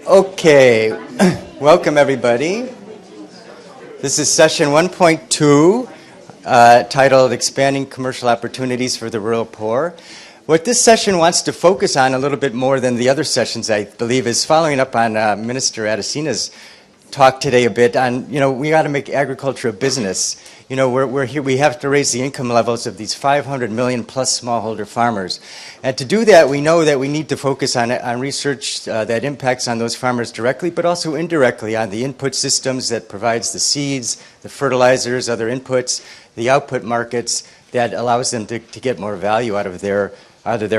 Okay, welcome everybody. This is session 1.2, titled Expanding Commercial Opportunities for the Rural Poor. What this session wants to focus on a little bit more than the other sessions, I believe, is following up on Minister Adesina's talk today a bit on, we got to make agriculture a business. We're here, we have to raise the income levels of these 500 million plus smallholder farmers. And to do that, we know that we need to focus on research that impacts on those farmers directly, but also indirectly on the input systems that provides the seeds, the fertilizers, other inputs, the output markets that allows them to get more value out of their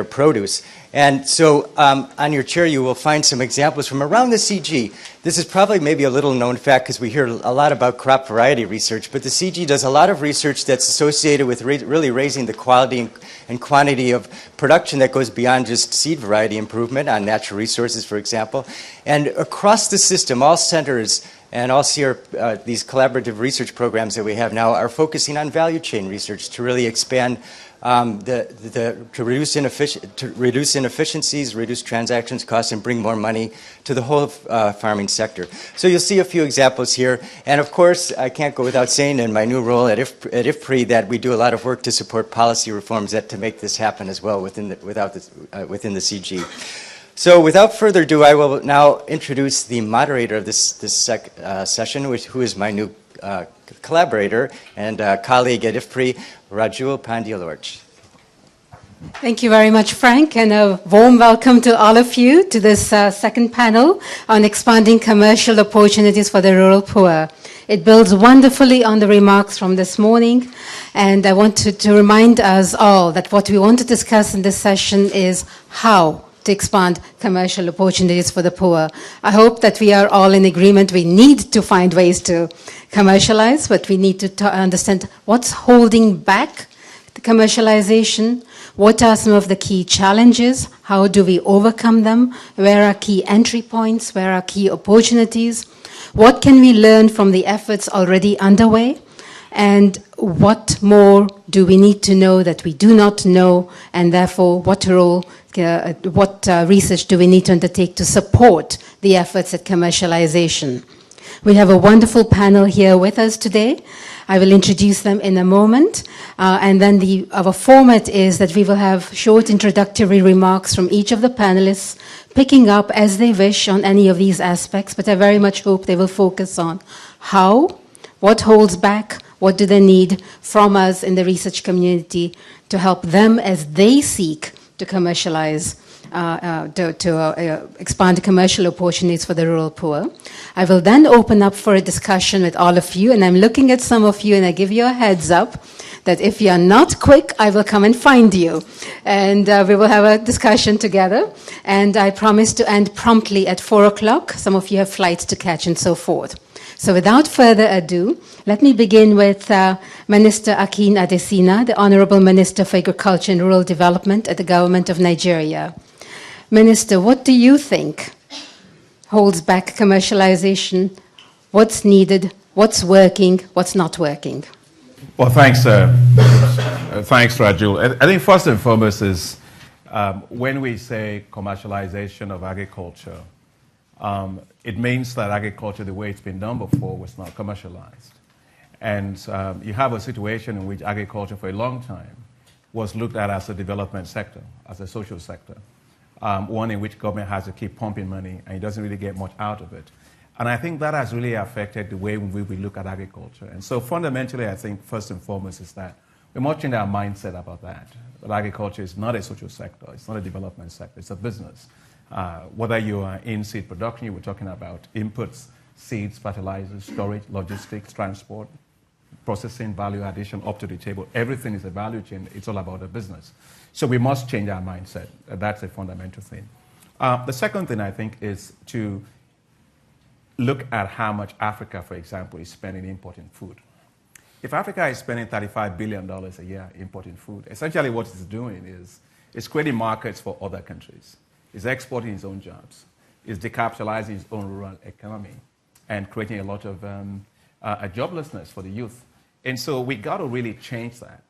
produce. And so on your chair, you will find some examples from around the CG. This is probably maybe a little known fact because we hear a lot about crop variety research, but the CG does a lot of research that's associated with really raising the quality and quantity of production that goes beyond just seed variety improvement on natural resources, for example. And across the system, all centers and all these collaborative research programs that we have now are focusing on value chain research to really expand to reduce inefficiencies, reduce transactions costs, and bring more money to the whole farming sector. So you'll see a few examples here. And of course, I can't go without saying in my new role at IFPRI that we do a lot of work to support policy reforms to make this happen as well within the CG. So without further ado, I will now introduce the moderator of this session, who is my new collaborator and colleague at IFPRI, Rajul Pandya-Lorch. Thank you very much, Frank, and a warm welcome to all of you to this second panel on expanding commercial opportunities for the rural poor. It builds wonderfully on the remarks from this morning, and I want to remind us all that what we want to discuss in this session is how to expand commercial opportunities for the poor. I hope that we are all in agreement. We need to find ways to commercialize, but we need to understand what's holding back the commercialization, what are some of the key challenges, how do we overcome them, where are key entry points, where are key opportunities, what can we learn from the efforts already underway, and what more do we need to know that we do not know, and therefore what research do we need to undertake to support the efforts at commercialization. We have a wonderful panel here with us today. I will introduce them in a moment. And then our format is that we will have short introductory remarks from each of the panelists, picking up as they wish on any of these aspects, but I very much hope they will focus on how, what holds back, what do they need from us in the research community to help them as they seek to commercialize, to expand commercial opportunities for the rural poor. I will then open up for a discussion with all of you, and I'm looking at some of you, and I give you a heads up that if you are not quick, I will come and find you. And we will have a discussion together. And I promise to end promptly at 4 o'clock. Some of you have flights to catch and so forth. So without further ado, let me begin with Minister Adesina, the Honorable Minister for Agriculture and Rural Development at the Government of Nigeria. Minister, what do you think holds back commercialization? What's needed? What's working? What's not working? Well, thanks, thanks, Rajul. I think first and foremost is when we say commercialization of agriculture, it means that agriculture, the way it's been done before, was not commercialized. And you have a situation in which agriculture for a long time was looked at as a development sector, as a social sector, one in which government has to keep pumping money and it doesn't really get much out of it. And I think that has really affected the way we look at agriculture. And so fundamentally, I think first and foremost is that we must change our mindset about that agriculture is not a social sector, it's not a development sector, it's a business. Whether you are in seed production, you were talking about inputs, seeds, fertilizers, storage, logistics, transport, processing, value addition up to the table. Everything is a value chain. It's all about a business. So we must change our mindset. That's a fundamental thing. The second thing, I think, is to look at how much Africa, for example, is spending importing food. If Africa is spending $35 billion a year importing food, essentially what it's doing is it's creating markets for other countries. It's exporting its own jobs. It's decapitalizing its own rural economy and creating a lot of joblessness for the youth. And so we got to really change that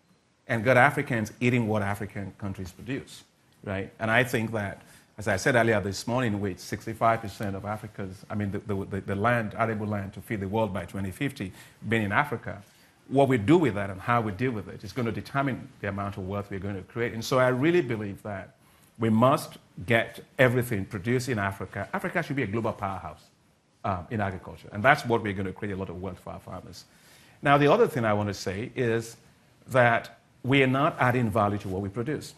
and get Africans eating what African countries produce, right? And I think that As I said earlier this morning, with 65% of Africa's, the land, arable land to feed the world by 2050 being in Africa, what we do with that and how we deal with it is going to determine the amount of wealth we're going to create. And so I really believe that we must get everything produced in Africa. Africa should be a global powerhouse in agriculture. And that's what we're going to create a lot of wealth for our farmers. Now, the other thing I want to say is that we are not adding value to what we produce.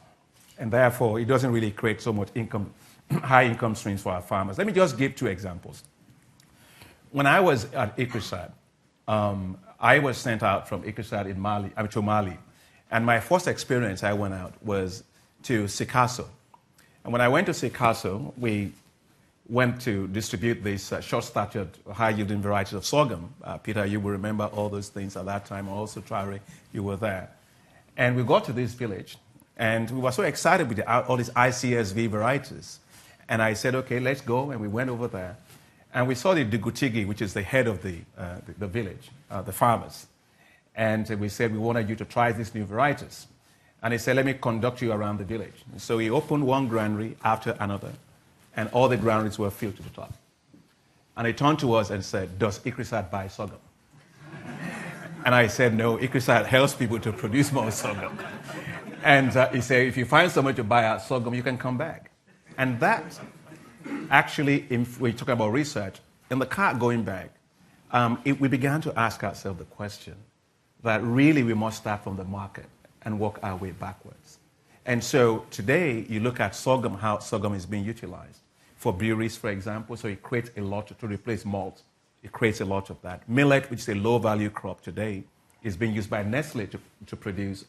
And therefore, it doesn't really create so much income, high income streams for our farmers. Let me just give 2 examples. When I was at IFPRI, I was sent out from IFPRI to Mali. And my first experience I went out was to Sikasso. And when I went to Sikasso, we went to distribute these short-statured, high-yielding varieties of sorghum. Peter, you will remember all those things at that time. Also, Traore, you were there. And we got to this village, and we were so excited with all these ICSV varieties. And I said, okay, let's go. And we went over there. And we saw the Dugutigi, which is the head of the village, the farmers. And we said, we wanted you to try these new varieties. And he said, let me conduct you around the village. And so he opened one granary after another, and all the granaries were filled to the top. And he turned to us and said, does IFPRI buy sorghum? And I said, no, IFPRI helps people to produce more sorghum. And he said, if you find someone to buy our sorghum, you can come back. And that actually, if we're talking about research, in the car going back, we began to ask ourselves the question that really we must start from the market and work our way backwards. And so today, you look at sorghum, how sorghum is being utilized. For breweries, for example, so it creates a lot to replace malt. It creates a lot of that. Millet, which is a low-value crop today, is being used by Nestle to produce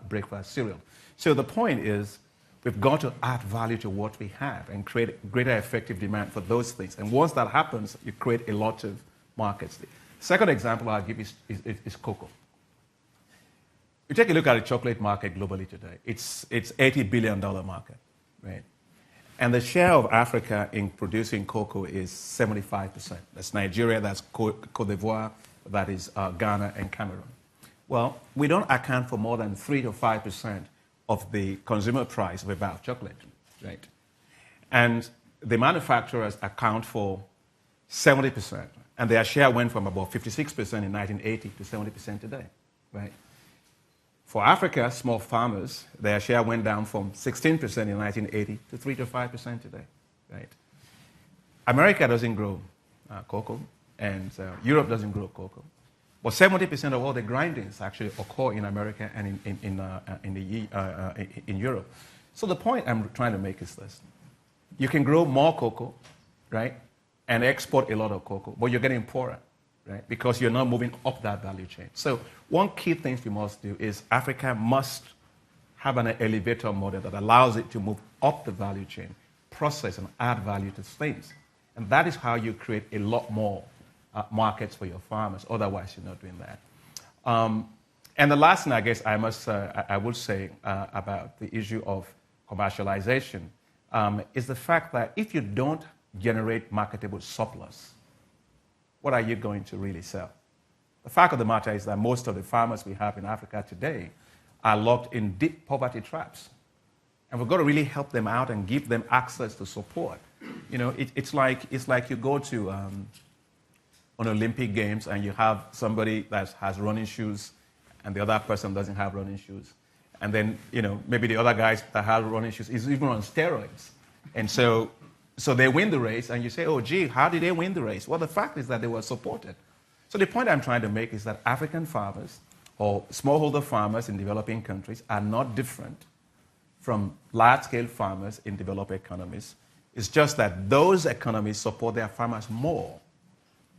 breakfast cereal. So the point is, we've got to add value to what we have and create greater effective demand for those things. And once that happens, you create a lot of markets. Second example I'll give is cocoa. You take a look at the chocolate market globally today. It's $80 billion market, right? And the share of Africa in producing cocoa is 75%. That's Nigeria, that's Cote d'Ivoire, that is Ghana and Cameroon. Well, we don't account for more than 3 to 5% of the consumer price of a bar of chocolate, right? And the manufacturers account for 70%, and their share went from about 56% in 1980 to 70% today, right? For Africa, small farmers, their share went down from 16% in 1980 to 3 to 5% today, right? America doesn't grow cocoa, and Europe doesn't grow cocoa. But 70% of all the grindings actually occur in America and in Europe. So the point I'm trying to make is this. You can grow more cocoa, right, and export a lot of cocoa, but you're getting poorer, right, because you're not moving up that value chain. So one key thing we must do is Africa must have an elevator model that allows it to move up the value chain, process and add value to things. And that is how you create a lot more markets for your farmers. Otherwise, you're not doing that. And the last thing I guess I will say about the issue of commercialization is the fact that if you don't generate marketable surplus, what are you going to really sell? The fact of the matter is that most of the farmers we have in Africa today are locked in deep poverty traps. And we've got to really help them out and give them access to support. You know, it's like you go to on Olympic Games and you have somebody that has running shoes and the other person doesn't have running shoes. And then, you know, maybe the other guys that have running shoes is even on steroids. And so they win the race and you say, oh, gee, how did they win the race? Well, the fact is that they were supported. So the point I'm trying to make is that African farmers or smallholder farmers in developing countries are not different from large-scale farmers in developed economies. It's just that those economies support their farmers more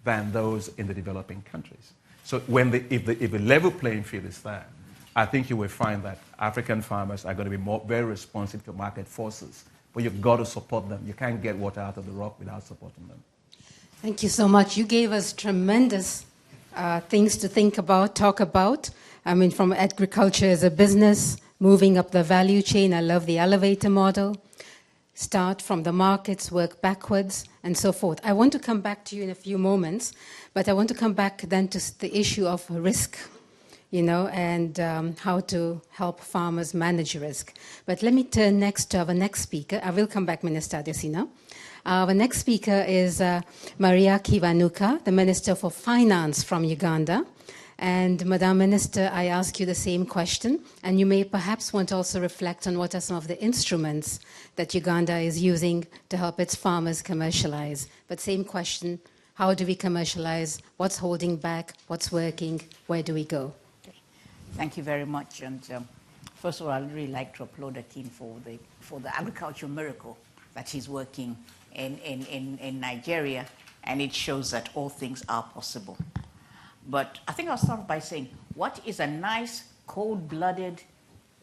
than those in the developing countries. So if the level playing field is there, I think you will find that African farmers are going to be very responsive to market forces. But you've got to support them. You can't get water out of the rock without supporting them. Thank you so much. You gave us tremendous things to think about, talk about. I mean, from agriculture as a business, moving up the value chain. I love the elevator model. Start from the markets, work backwards, and so forth. I want to come back to you in a few moments, but I want to come back then to the issue of risk. and how to help farmers manage risk. But let me turn next to our next speaker. I will come back, Minister Adesina. Our next speaker is Maria Kiwanuka, the Minister for Finance from Uganda. And Madam Minister, I ask you the same question, and you may perhaps want to also reflect on what are some of the instruments that Uganda is using to help its farmers commercialize. But same question, how do we commercialize? What's holding back? What's working? Where do we go? Thank you very much. And first of all, I'd really like to applaud Akin for the agricultural miracle that he's working in Nigeria, and it shows that all things are possible. But I think I'll start by saying, what is a nice, cold-blooded,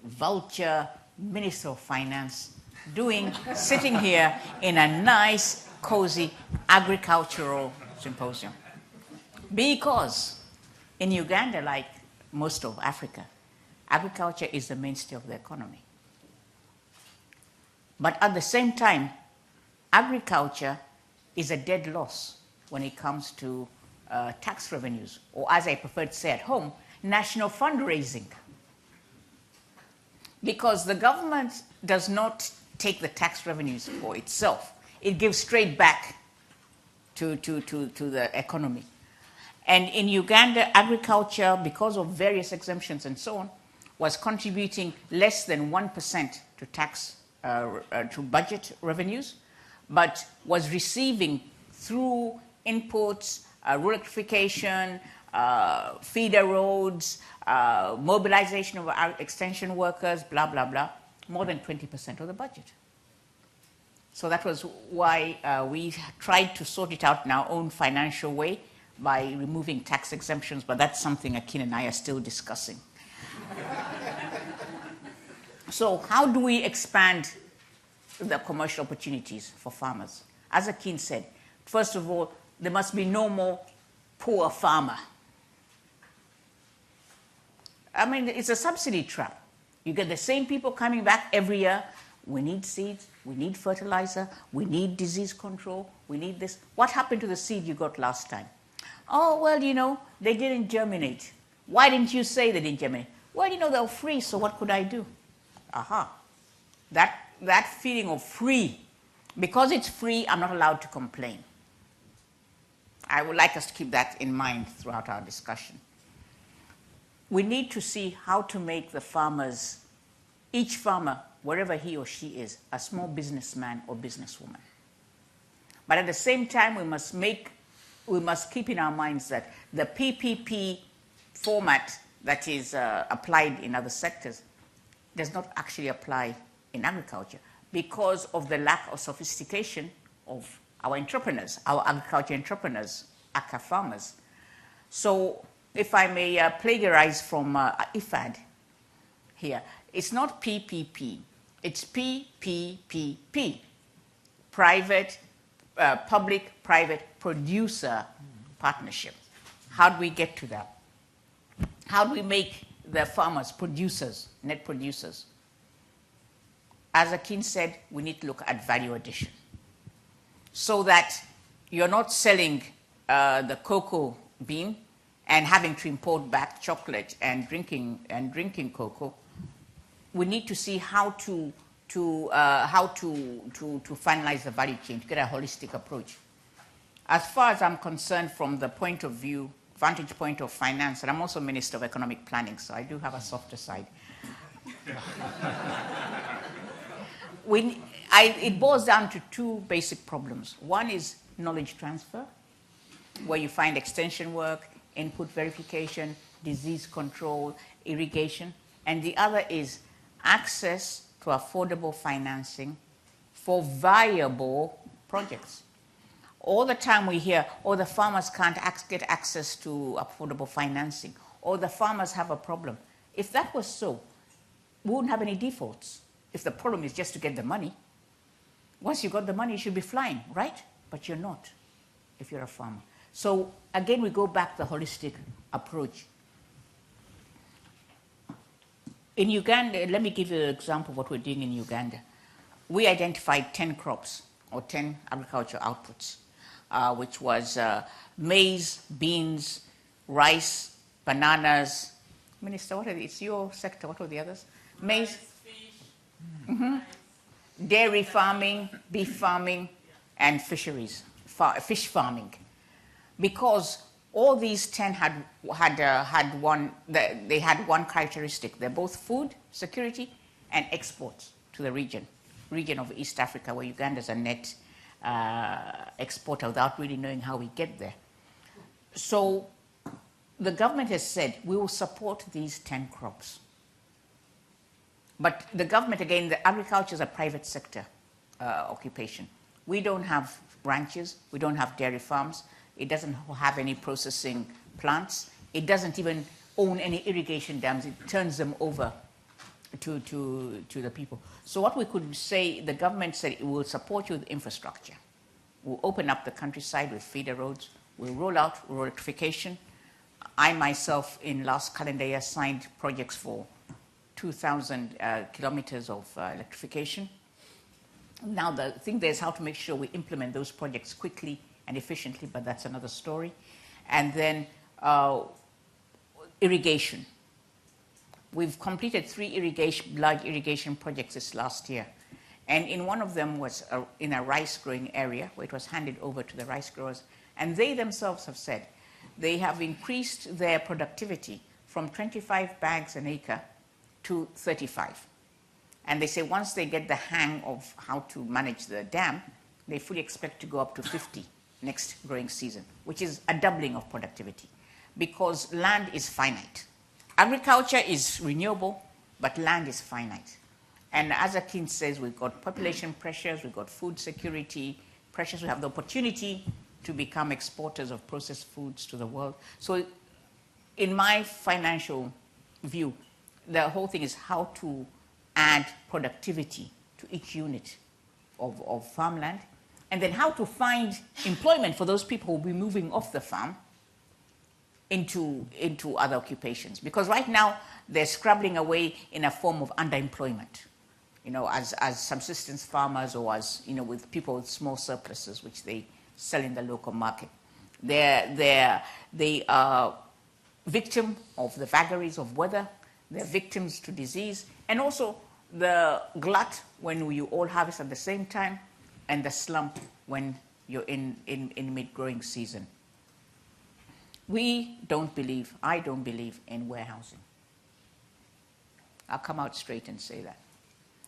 vulture Minister of Finance doing sitting here in a nice, cozy agricultural symposium? Because in Uganda, like most of Africa, agriculture is the mainstay of the economy. But at the same time, agriculture is a dead loss when it comes to tax revenues, or as I prefer to say at home, national fundraising. Because the government does not take the tax revenues for itself. It gives straight back to the economy. And in Uganda, agriculture, because of various exemptions and so on, was contributing less than 1% to tax, to budget revenues, but was receiving through inputs, rural electrification, feeder roads, mobilization of our extension workers, blah, blah, blah, more than 20% of the budget. So that was why we tried to sort it out in our own financial way by removing tax exemptions, but that's something Akin and I are still discussing. So how do we expand the commercial opportunities for farmers? As Akin said, first of all, there must be no more poor farmer. I mean, it's a subsidy trap. You get the same people coming back every year. We need seeds, we need fertilizer, we need disease control, we need this. What happened to the seed you got last time? Oh, well, they didn't germinate. Why didn't you say they didn't germinate? Well, they were free, so what could I do? Aha. That feeling of free. Because it's free, I'm not allowed to complain. I would like us to keep that in mind throughout our discussion. We need to see how to make the farmers, each farmer, wherever he or she is, a small businessman or businesswoman. But at the same time, we must keep in our minds that the PPP format that is applied in other sectors does not actually apply in agriculture because of the lack of sophistication of our entrepreneurs, our agriculture entrepreneurs, ACA farmers. So if I may plagiarize from IFAD here, it's not PPP, it's PPPP, public-private producer partnership. How do we get to that? How do we make the farmers producers, net producers? As Akin said, we need to look at value addition, so that you're not selling the cocoa bean and having to import back chocolate and drinking cocoa. We need to see how to finalize the value chain, to get a holistic approach. As far as I'm concerned, from the vantage point of finance, and I'm also Minister of Economic Planning, so I do have a softer side. It boils down to two basic problems. One is knowledge transfer, where you find extension work, input verification, disease control, irrigation. And the other is access to affordable financing for viable projects. All the time we hear, the farmers can't get access to affordable financing, or the farmers have a problem. If that was so, we wouldn't have any defaults. If the problem is just to get the money, once you got the money, you should be flying, right? But you're not if you're a farmer. So again, we go back to the holistic approach. In Uganda, let me give you an example of what we're doing in Uganda. We identified 10 crops, or 10 agricultural outputs, which was maize, beans, rice, bananas, Minister, what are the, it's your sector, what are the others? Maize, dairy farming, beef farming, and fisheries, fish farming. Because all these 10 had one characteristic. They're both food security and exports to the region of East Africa, where Uganda is a net exporter without really knowing how we get there. So the government has said we will support these 10 crops. But the government, again, the agriculture is a private sector occupation. We don't have ranches, we don't have dairy farms, it doesn't have any processing plants, it doesn't even own any irrigation dams, it turns them over to the people. So what we could say, the government said it will support you with infrastructure. We'll open up the countryside with feeder roads, we'll roll out electrification. I myself, in last calendar year, signed projects for 2,000 kilometers of electrification. Now the thing there is how to make sure we implement those projects quickly and efficiently, but that's another story. And then irrigation. We've completed 3 large irrigation projects this last year. And in one of them was in a rice growing area where it was handed over to the rice growers. And they themselves have said they have increased their productivity from 25 bags an acre to 35. And they say once they get the hang of how to manage the dam, they fully expect to go up to 50 next growing season, which is a doubling of productivity because land is finite. Agriculture is renewable, but land is finite. And as Akin says, we've got population pressures, we've got food security pressures, we have the opportunity to become exporters of processed foods to the world. So in my financial view, the whole thing is how to add productivity to each unit of farmland, and then how to find employment for those people who will be moving off the farm into other occupations. Because right now, they're scrabbling away in a form of underemployment, you know, as subsistence farmers or as, you know, with people with small surpluses, which they sell in the local market. They are victim of the vagaries of weather, they're victims to disease, and also the glut when you all harvest at the same time, and the slump when you're in mid-growing season. I don't believe in warehousing. I'll come out straight and say that.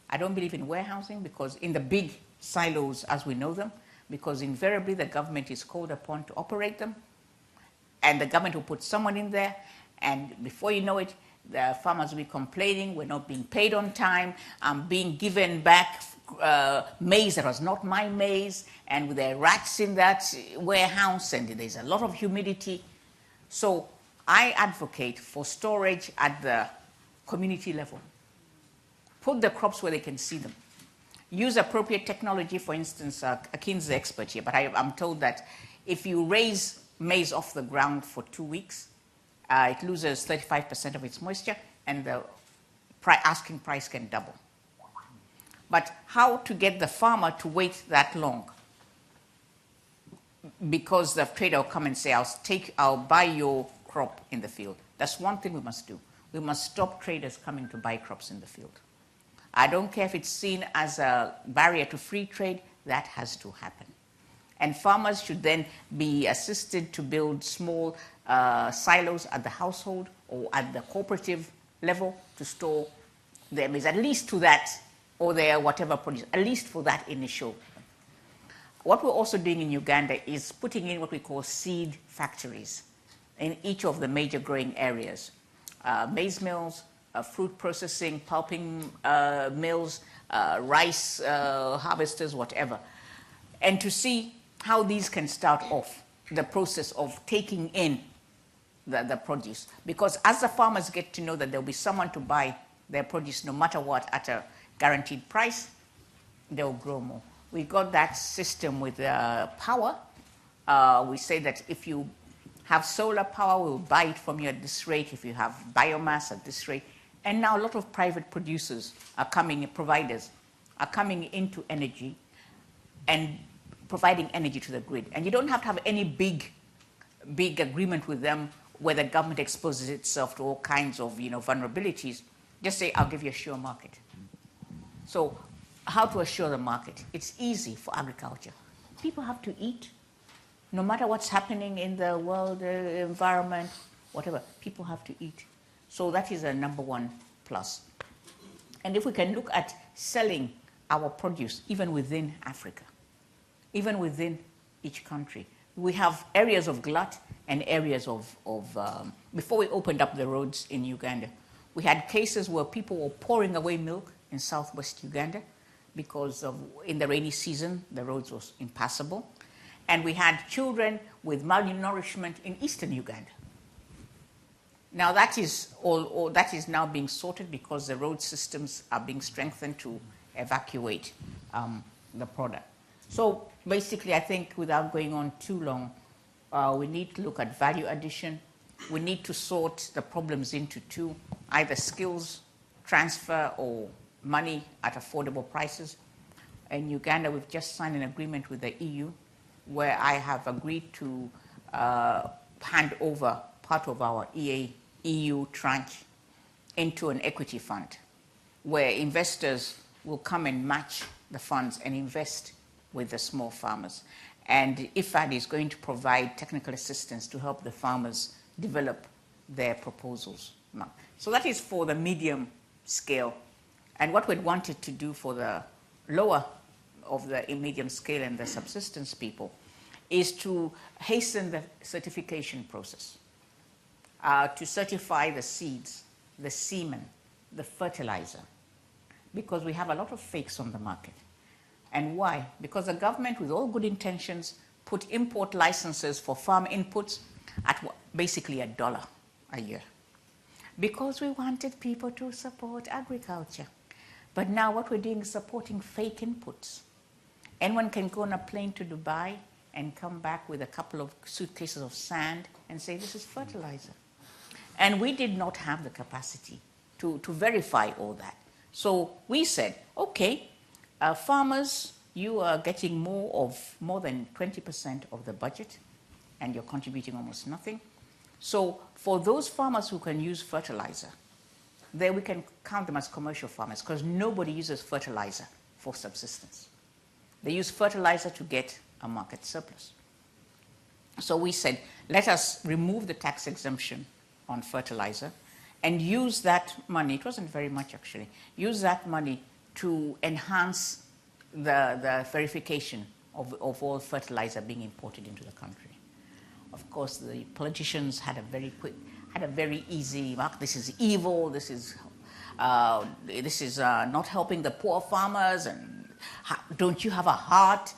I don't believe in warehousing because in the big silos as we know them, because invariably the government is called upon to operate them, and the government will put someone in there, and before you know it, the farmers will be complaining, we're not being paid on time, I'm being given back maize that was not my maize, and there are rats in that warehouse, and there's a lot of humidity. So I advocate for storage at the community level. Put the crops where they can see them. Use appropriate technology. For instance, Akin's the expert here, but I'm told that if you raise maize off the ground for 2 weeks, it loses 35% of its moisture, and the asking price can double. But how to get the farmer to wait that long? Because the trader will come and say, I'll buy your crop in the field. That's one thing we must do. We must stop traders coming to buy crops in the field. I don't care if it's seen as a barrier to free trade, that has to happen. And farmers should then be assisted to build small silos at the household or at the cooperative level to store their maize, at least to that, or their whatever produce, at least for that initial. What we're also doing in Uganda is putting in what we call seed factories in each of the major growing areas. Maize mills, fruit processing, pulping mills, rice harvesters, whatever. And to see how these can start off the process of taking in the produce. Because as the farmers get to know that there'll be someone to buy their produce no matter what at a guaranteed price, they'll grow more. We got that system with power. We say that if you have solar power, we'll buy it from you at this rate. If you have biomass at this rate. And now a lot of private producers are coming, providers are coming into energy and providing energy to the grid. And you don't have to have any big agreement with them where the government exposes itself to all kinds of vulnerabilities, just say, I'll give you a sure market. So how to assure the market? It's easy for agriculture. People have to eat. No matter what's happening in the world environment, whatever, people have to eat. So that is a number one plus. And if we can look at selling our produce, even within Africa, even within each country, we have areas of glut and areas of before we opened up the roads in Uganda, we had cases where people were pouring away milk in southwest Uganda because in the rainy season, the roads was impassable. And we had children with malnourishment in eastern Uganda. Now that is that is now being sorted because the road systems are being strengthened to evacuate the product. So basically, I think without going on too long, we need to look at value addition. We need to sort the problems into two, either skills transfer or money at affordable prices. In Uganda, we've just signed an agreement with the EU where I have agreed to hand over part of our EU tranche into an equity fund where investors will come and match the funds and invest with the small farmers. And IFPRI is going to provide technical assistance to help the farmers develop their proposals. So that is for the medium scale. And what we'd wanted to do for the lower of the medium scale and the subsistence people is to hasten the certification process, to certify the seeds, the semen, the fertilizer, because we have a lot of fakes on the market. And why? Because the government, with all good intentions, put import licenses for farm inputs at basically $1 a year. Because we wanted people to support agriculture. But now what we're doing is supporting fake inputs. Anyone can go on a plane to Dubai and come back with a couple of suitcases of sand and say, this is fertilizer. And we did not have the capacity to verify all that. So we said, okay, farmers, you are getting more than 20% of the budget, and you're contributing almost nothing. So for those farmers who can use fertilizer, there we can count them as commercial farmers because nobody uses fertilizer for subsistence. They use fertilizer to get a market surplus. So we said, let us remove the tax exemption on fertilizer and use that money, it wasn't very much actually, use that money to enhance the verification of all fertilizer being imported into the country. Of course, the politicians had a very easy mark. This is evil. This is not helping the poor farmers. And don't you have a heart?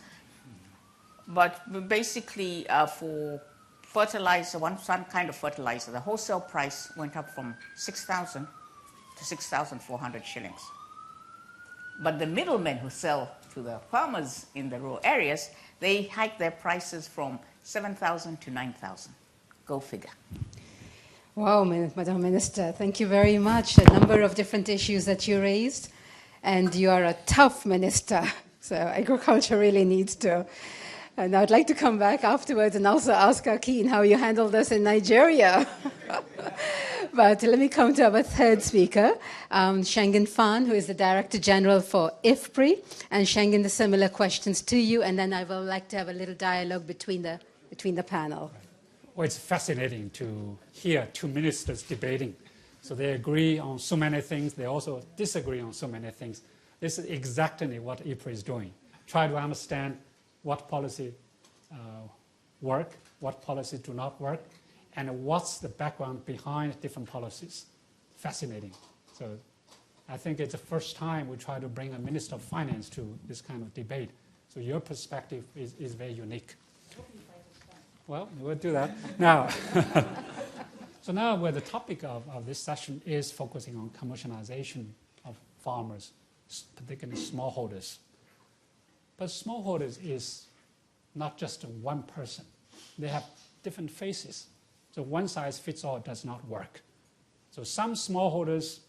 But basically, for fertilizer, some kind of fertilizer, the wholesale price went up from 6,000 to 6,400 shillings. But the middlemen who sell to the farmers in the rural areas, they hike their prices from 7,000 to 9,000. Go figure. Wow, Madam Minister, thank you very much. A number of different issues that you raised, and you are a tough minister. So agriculture really needs to. And I'd like to come back afterwards and also ask Akin how you handled this in Nigeria. But let me come to our third speaker, Shenggen Fan, who is the Director General for IFPRI. And Shenggen, the similar questions to you, and then I would like to have a little dialogue between the panel. Well, it's fascinating to hear two ministers debating. So they agree on so many things. They also disagree on so many things. This is exactly what IFPRI is doing. Try to understand what policy work, what policies do not work, and what's the background behind different policies. Fascinating. So I think it's the first time we try to bring a Minister of Finance to this kind of debate. So your perspective is very unique. Well, we'll do that. Now, so now where the topic of this session is focusing on commercialization of farmers, particularly smallholders. But smallholders is not just one person. They have different faces. So one size fits all does not work. So some smallholders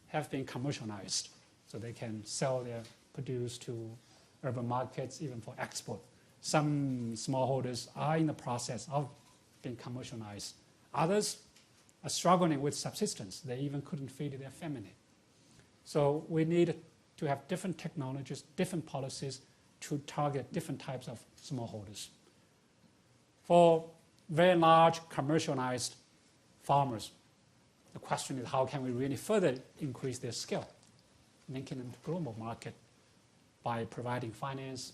have been commercialized. So they can sell their produce to urban markets, even for export. Some smallholders are in the process of being commercialized. Others are struggling with subsistence. They even couldn't feed their family. So we need to have different technologies, different policies to target different types of smallholders. For very large commercialized farmers, the question is how can we really further increase their scale, linking them to the global market by providing finance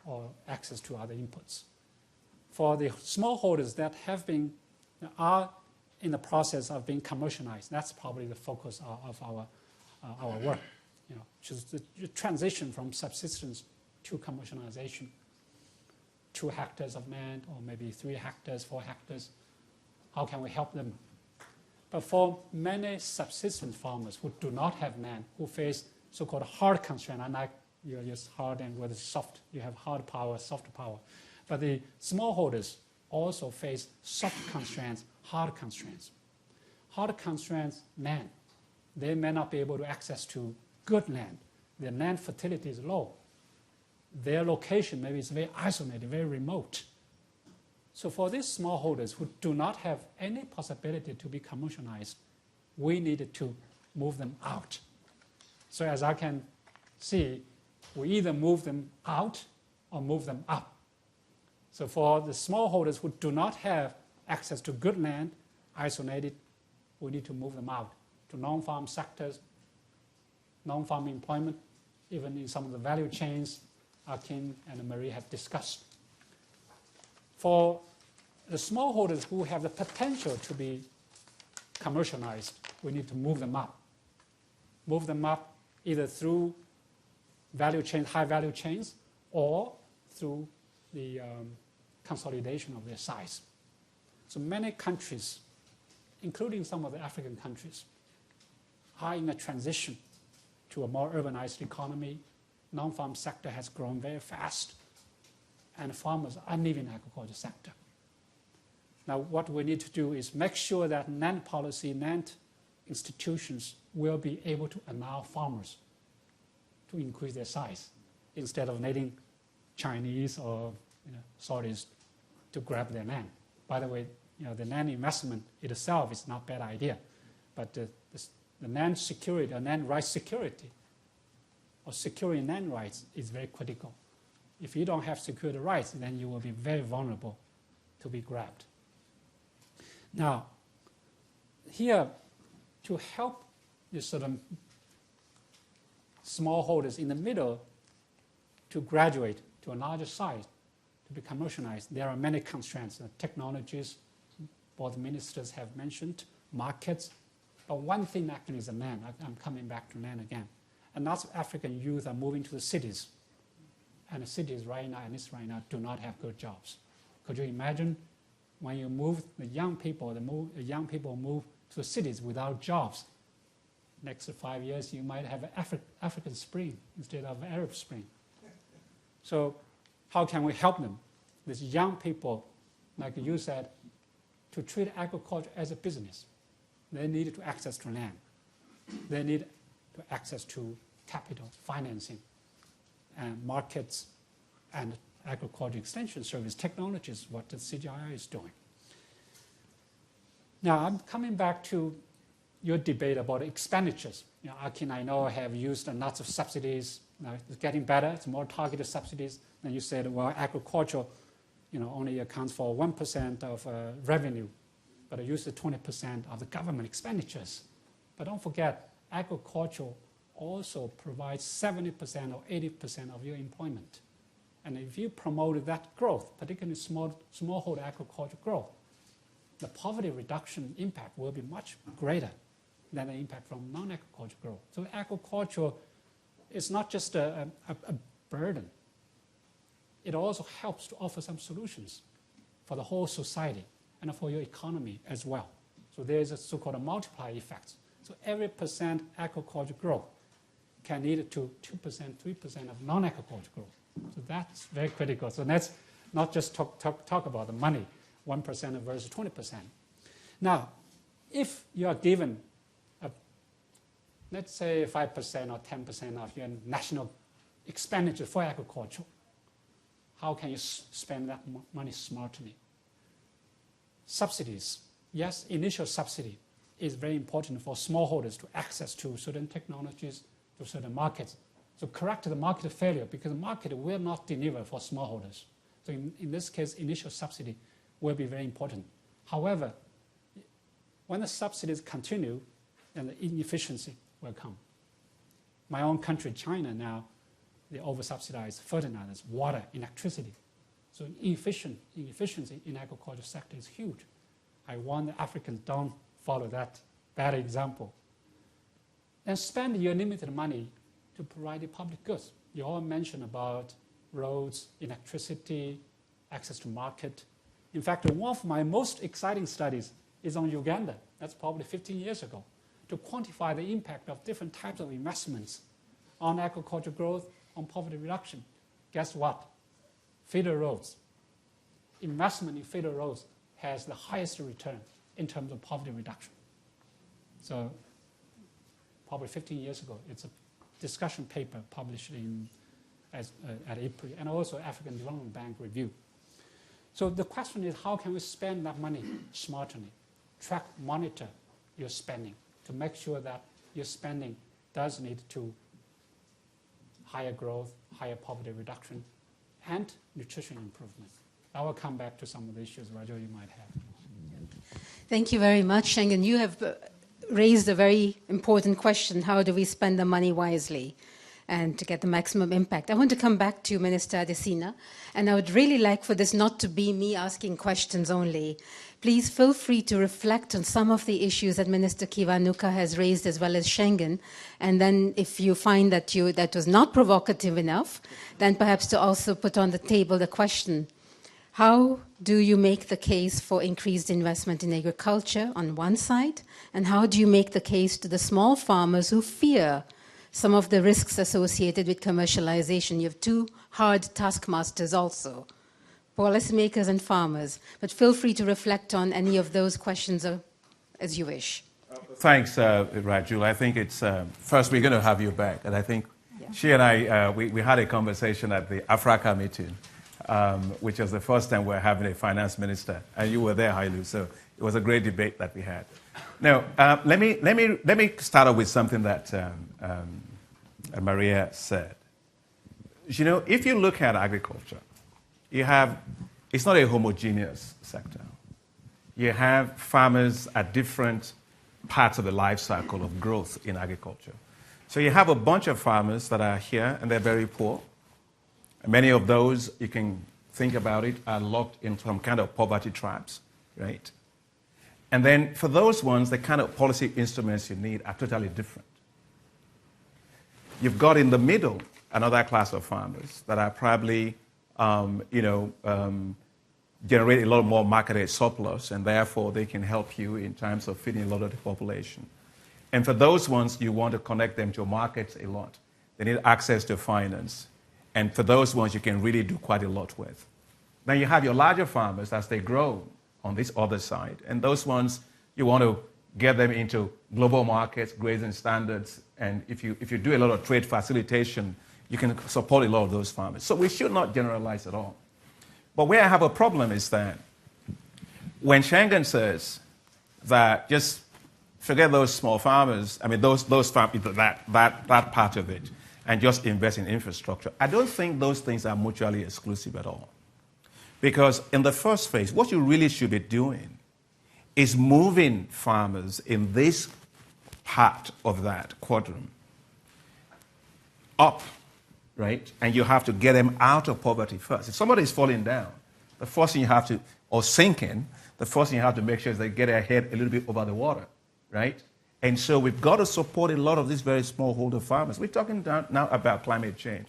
or access to other inputs. For the smallholders that are in the process of being commercialized, that's probably the focus of our work, which is the transition from subsistence to commercialization. 2 hectares of land, or maybe 3 hectares, 4 hectares. How can we help them? But for many subsistence farmers who do not have land, who face so-called hard constraint, unlike you use hard and with soft, you have hard power, soft power. But the smallholders also face soft constraints, hard constraints. Hard constraints, land. They may not be able to access to good land. Their land fertility is low. Their location maybe is very isolated, very remote. So for these smallholders who do not have any possibility to be commercialized, we needed to move them out. So as I can see, we either move them out or move them up. So for the smallholders who do not have access to good land, isolated, we need to move them out to non-farm sectors, non-farm employment, even in some of the value chains Akin and Marie have discussed. For the smallholders who have the potential to be commercialized, we need to move them up. Move them up either through value chains, high value chains, or through the consolidation of their size. So many countries, including some of the African countries, are in a transition to a more urbanized economy. Non-farm sector has grown very fast, and farmers are leaving the agriculture sector. Now, what we need to do is make sure that land policy, land institutions will be able to allow farmers to increase their size instead of letting Chinese or Saudis to grab their land. By the way, the land investment itself is not a bad idea, but the land security, or land rights security, or securing land rights is very critical. If you don't have security rights, then you will be very vulnerable to be grabbed. Now, here, to help the sort of smallholders in the middle to graduate to a larger size, to be commercialized, there are many constraints. Technologies, both ministers have mentioned, markets. But one thing actually is the land. I'm coming back to land again. And lots of African youth are moving to the cities. And the cities right now, at least right now, do not have good jobs. Could you imagine when you move the young people move to the cities without jobs? Next 5 years, you might have an African Spring instead of Arab Spring. So how can we help them? These young people, like you said, to treat agriculture as a business. They need to access to land. They need to access to capital, financing, and markets, and agriculture extension service technologies, what the CGIAR is doing. Now, I'm coming back to your debate about expenditures. Akin, I know, have used lots of subsidies. Now, it's getting better. It's more targeted subsidies. And you said, well, agriculture only accounts for 1% of revenue, but it uses 20% of the government expenditures. But don't forget, agriculture also provides 70% or 80% of your employment. And if you promote that growth, particularly smallholder agriculture growth, the poverty reduction impact will be much greater than the impact from non-agriculture growth. So agriculture is not just a burden. It also helps to offer some solutions for the whole society and for your economy as well. So there is a so-called multiplier effect. So every % agriculture growth can lead to 2%, 3% of non-agriculture growth. So that's very critical. So let's not just talk about the money, 1% versus 20%. Now, if you are given, let's say 5% or 10% of your national expenditure for agriculture, how can you spend that money smartly? Subsidies. yes, initial subsidy is very important for smallholders to access to certain technologies, to certain markets. So correct the market failure, because the market will not deliver for smallholders. So in this case, initial subsidy will be very important. However, when the subsidies continue, then the inefficiency will come. My own country, China, now, they over-subsidize fertilizers, water, electricity. So inefficiency in agriculture sector is huge. I want the Africans don't follow that bad example. And spend your limited money to provide the public goods. You all mentioned about roads, electricity, access to market. In fact, one of my most exciting studies is on Uganda. That's probably 15 years ago, to quantify the impact of different types of investments on agriculture growth, on poverty reduction. Guess what? Feeder roads. Investment in feeder roads has the highest return in terms of poverty reduction. So probably 15 years ago, it's a discussion paper published at IFPRI, and also African Development Bank review. So the question is, how can we spend that money smartly? Track, monitor your spending to make sure that your spending does lead to higher growth, higher poverty reduction, and nutrition improvement. I will come back to some of the issues, Rajul, you might have. Thank you very much, Shenggen. You have raised a very important question. How do we spend the money wisely and to get the maximum impact? I want to come back to Minister Adesina, and I would really like for this not to be me asking questions only. Please feel free to reflect on some of the issues that Minister Kiwanuka has raised, as well as Shenggen, and then if you find that that was not provocative enough, then perhaps to also put on the table the question, how do you make the case for increased investment in agriculture on one side, and how do you make the case to the small farmers who fear some of the risks associated with commercialization? You have two hard taskmasters also, policymakers and farmers, but feel free to reflect on any of those questions as you wish. Thanks, Rajul. I think it's, first we're going to have you back, and I think she and I, we had a conversation at the Africa meeting, which was the first time we're having a finance minister, and you were there, Hailu, so it was a great debate that we had. Now, let me start off with something that Maria said. You know, if you look at agriculture, it's not a homogeneous sector. You have farmers at different parts of the life cycle of growth in agriculture. So you have a bunch of farmers that are here, and they're very poor. Many of those, you can think about it, are locked in some kind of poverty traps, right? And then for those ones, the kind of policy instruments you need are totally different. You've got in the middle another class of farmers that are probably, generate a lot more marketed surplus, and therefore they can help you in terms of feeding a lot of the population. And for those ones, you want to connect them to markets a lot. They need access to finance. And for those ones, you can really do quite a lot with. Then you have your larger farmers as they grow on this other side. And those ones, you want to get them into global markets, grazing standards. And if you do a lot of trade facilitation, you can support a lot of those farmers. So we should not generalize at all. But where I have a problem is that when Shenggen says that just forget those small farmers, I mean, those farmers, that part of it, and just invest in infrastructure. I don't think those things are mutually exclusive at all. Because in the first phase, what you really should be doing is moving farmers in this part of that quadrant up, right? And you have to get them out of poverty first. If somebody is falling down, the first thing you have to, or sinking, the first thing you have to make sure is they get their head a little bit over the water, right? And so we've got to support a lot of these very smallholder farmers. We're talking now about climate change.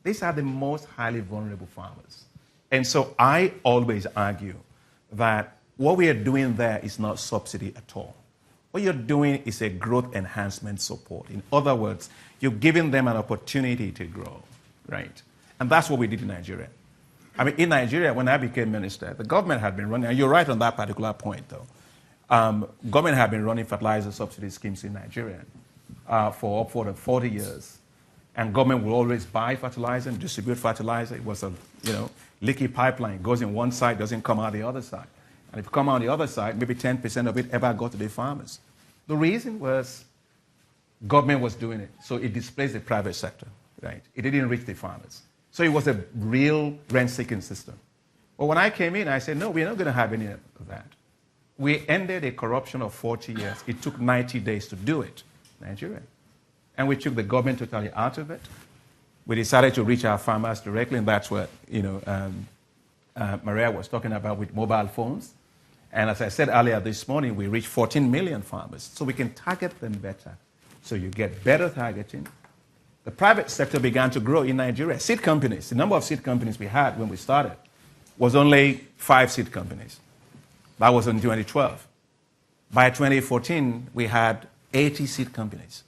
These are the most highly vulnerable farmers. And so I always argue that what we are doing there is not subsidy at all. What you're doing is a growth enhancement support. In other words, you're giving them an opportunity to grow, right? And that's what we did in Nigeria. I mean, in Nigeria, when I became minister, the government had been running, and you're right on that particular point, though. Government had been running fertilizer subsidy schemes in Nigeria for upward of 40 years. And government will always buy fertilizer and distribute fertilizer. It was a leaky pipeline. It goes in one side, doesn't come out the other side. And if you come on the other side, maybe 10% of it ever got to the farmers. The reason was government was doing it, so it displaced the private sector, right? It didn't reach the farmers. So it was a real rent-seeking system. But when I came in, I said, no, we're not going to have any of that. We ended a corruption of 40 years. It took 90 days to do it, Nigeria. And we took the government totally out of it. We decided to reach our farmers directly, and that's what Maria was talking about with mobile phones. And as I said earlier this morning, we reached 14 million farmers. So we can target them better. So you get better targeting. The private sector began to grow in Nigeria. Seed companies, the number of seed companies we had when we started was only 5 seed companies. That was in 2012. By 2014, we had 80 seed companies,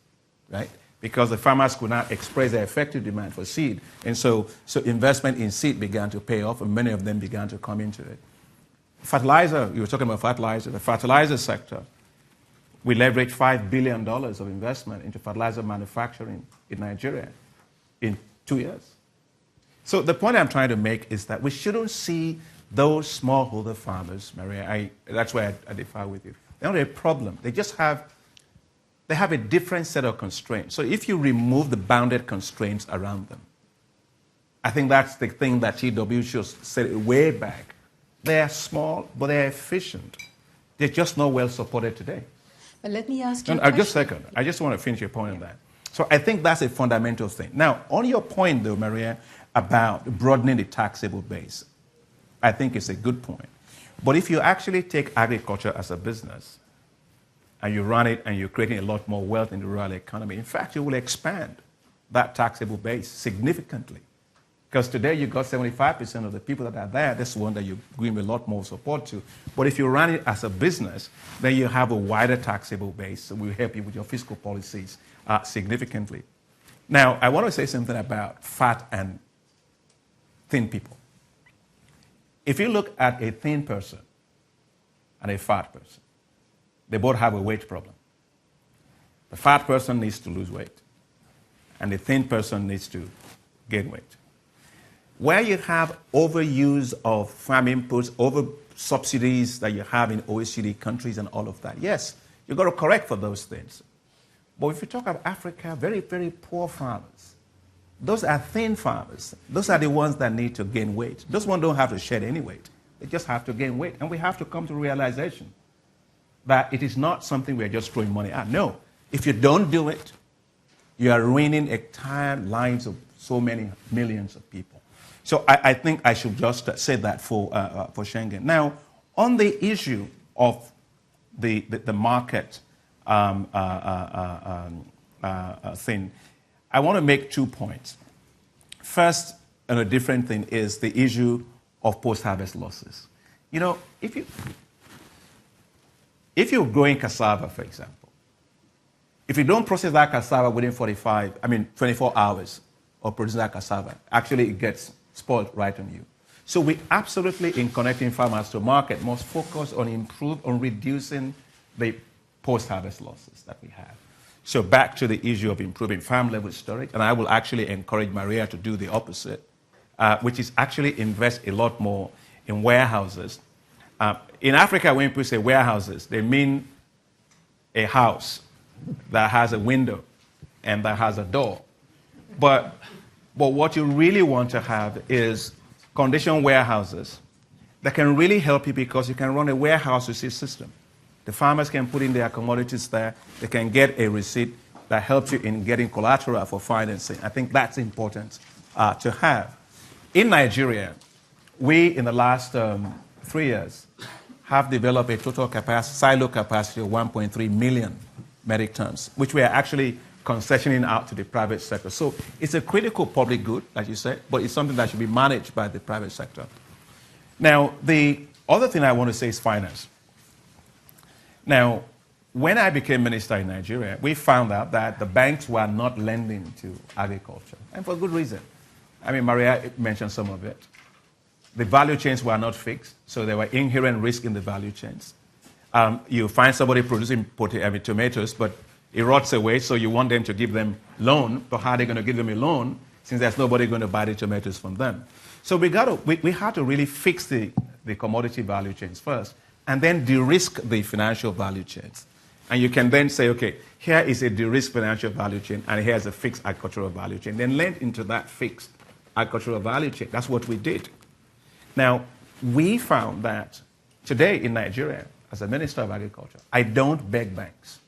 right? Because the farmers could not express their effective demand for seed. And so investment in seed began to pay off, and many of them began to come into it. Fertilizer, you were talking about fertilizer. The fertilizer sector, we leveraged $5 billion of investment into fertilizer manufacturing in Nigeria in 2 years. So the point I'm trying to make is that we shouldn't see those smallholder farmers, Maria, that's why I differ with you. They're not a problem. They have a different set of constraints. So if you remove the bounded constraints around them, I think that's the thing that TW should said way back. They're small, but they're efficient. They're just not well supported today. But let me ask you Just a second. I just want to finish your point on that. So I think that's a fundamental thing. Now, on your point, though, Maria, about broadening the taxable base, I think it's a good point. But if you actually take agriculture as a business and you run it and you're creating a lot more wealth in the rural economy, in fact, you will expand that taxable base significantly. Because today you got 75% of the people that are there, that's one that you give a lot more support to. But if you run it as a business, then you have a wider taxable base, so we'll help you with your fiscal policies significantly. Now, I want to say something about fat and thin people. If you look at a thin person and a fat person, they both have a weight problem. The fat person needs to lose weight, and the thin person needs to gain weight. Where you have overuse of farm inputs, over subsidies that you have in OECD countries and all of that, yes, you've got to correct for those things. But if you talk about Africa, very, very poor farmers, those are thin farmers. Those are the ones that need to gain weight. Those ones don't have to shed any weight. They just have to gain weight. And we have to come to realization that it is not something we're just throwing money at. No. If you don't do it, you are ruining entire lives of so many millions of people. So I think I should just say that for Shenggen. Now, on the issue of the market thing, I want to make 2 points. First, and a different thing, is the issue of post-harvest losses. You know, if you're growing cassava, for example, if you don't process that cassava within 24 hours of producing that cassava, actually it gets spoiled right on you. So we absolutely, in connecting farmers to market, must focus on reducing the post-harvest losses that we have. So back to the issue of improving farm-level storage, and I will actually encourage Maria to do the opposite, which is actually invest a lot more in warehouses. In Africa, when people say warehouses, they mean a house that has a window and that has a door. But what you really want to have is conditioned warehouses that can really help you, because you can run a warehouse receipt system. The farmers can put in their commodities there. They can get a receipt that helps you in getting collateral for financing. I think that's important to have. In Nigeria, we, in the last 3 years, have developed a total silo capacity of 1.3 million metric tons, which we are actually concessioning out to the private sector. So it's a critical public good, as you said, but it's something that should be managed by the private sector. Now, the other thing I want to say is finance. Now, when I became minister in Nigeria, we found out that the banks were not lending to agriculture, and for good reason. I mean, Maria mentioned some of it. The value chains were not fixed, so there were inherent risks in the value chains. You find somebody producing tomatoes, but it rots away, so you want them to give them loan, but how are they going to give them a loan since there's nobody going to buy the tomatoes from them? So we had to really fix the commodity value chains first. and then de-risk the financial value chains. And you can then say, okay, here is a de-risked financial value chain, and here's a fixed agricultural value chain. Then lend into that fixed agricultural value chain. That's what we did. Now, we found that today in Nigeria, as a Minister of Agriculture, I don't beg banks.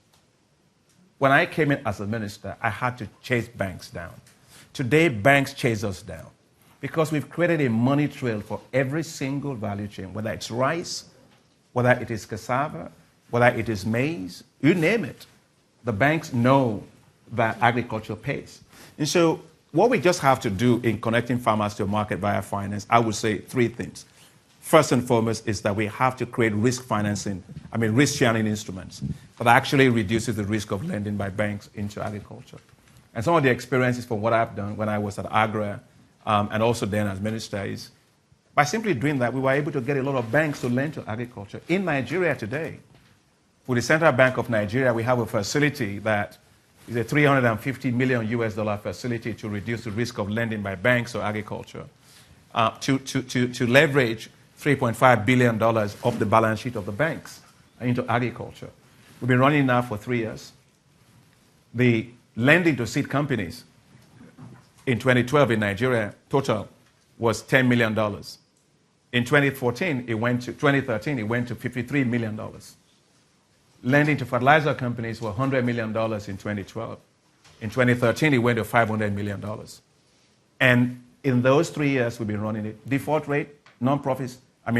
When I came in as a minister, I had to chase banks down. Today, banks chase us down because we've created a money trail for every single value chain, whether it's rice, whether it is cassava, whether it is maize, you name it. The banks know that agriculture pays. And so what we just have to do in connecting farmers to a market via finance, I would say three things. First and foremost is that we have to create risk sharing instruments that actually reduces the risk of lending by banks into agriculture. And some of the experiences from what I've done when I was at AGRA and also then as minister is, by simply doing that, we were able to get a lot of banks to lend to agriculture. In Nigeria today, with the Central Bank of Nigeria, we have a facility that is a $350 million US facility to reduce the risk of lending by banks or agriculture, to leverage $3.5 billion off the balance sheet of the banks into agriculture. We've been running now for 3 years. The lending to seed companies in 2012 in Nigeria, total, was $10 million. In 2013, it went to $53 million. Lending to fertilizer companies were $100 million in 2012. In 2013, it went to $500 million. And in those 3 years we've been running it, default rate, non-profits, the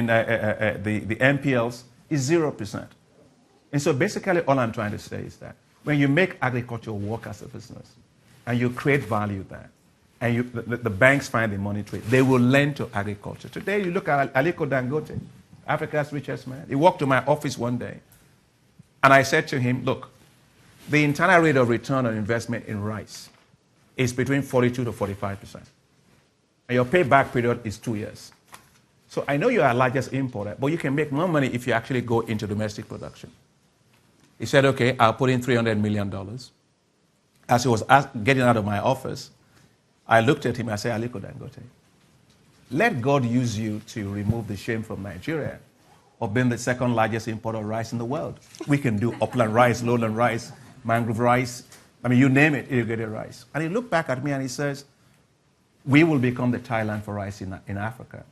NPLs is 0%. And so basically all I'm trying to say is that when you make agriculture work as a business and you create value there, and the banks find the money trade, they will lend to agriculture. Today you look at Aliko Dangote, Africa's richest man. He walked to my office one day and I said to him, look, the internal rate of return on investment in rice is between 42 to 45%. And your payback period is 2 years. So I know you're our largest importer, but you can make more money if you actually go into domestic production. He said, okay, I'll put in $300 million. As he was getting out of my office, I looked at him and I said, Aliko Dangote, let God use you to remove the shame from Nigeria of being the second largest importer of rice in the world. We can do upland rice, lowland rice, mangrove rice, you name it, irrigated rice. And he looked back at me and he says, we will become the Thailand for rice in Africa.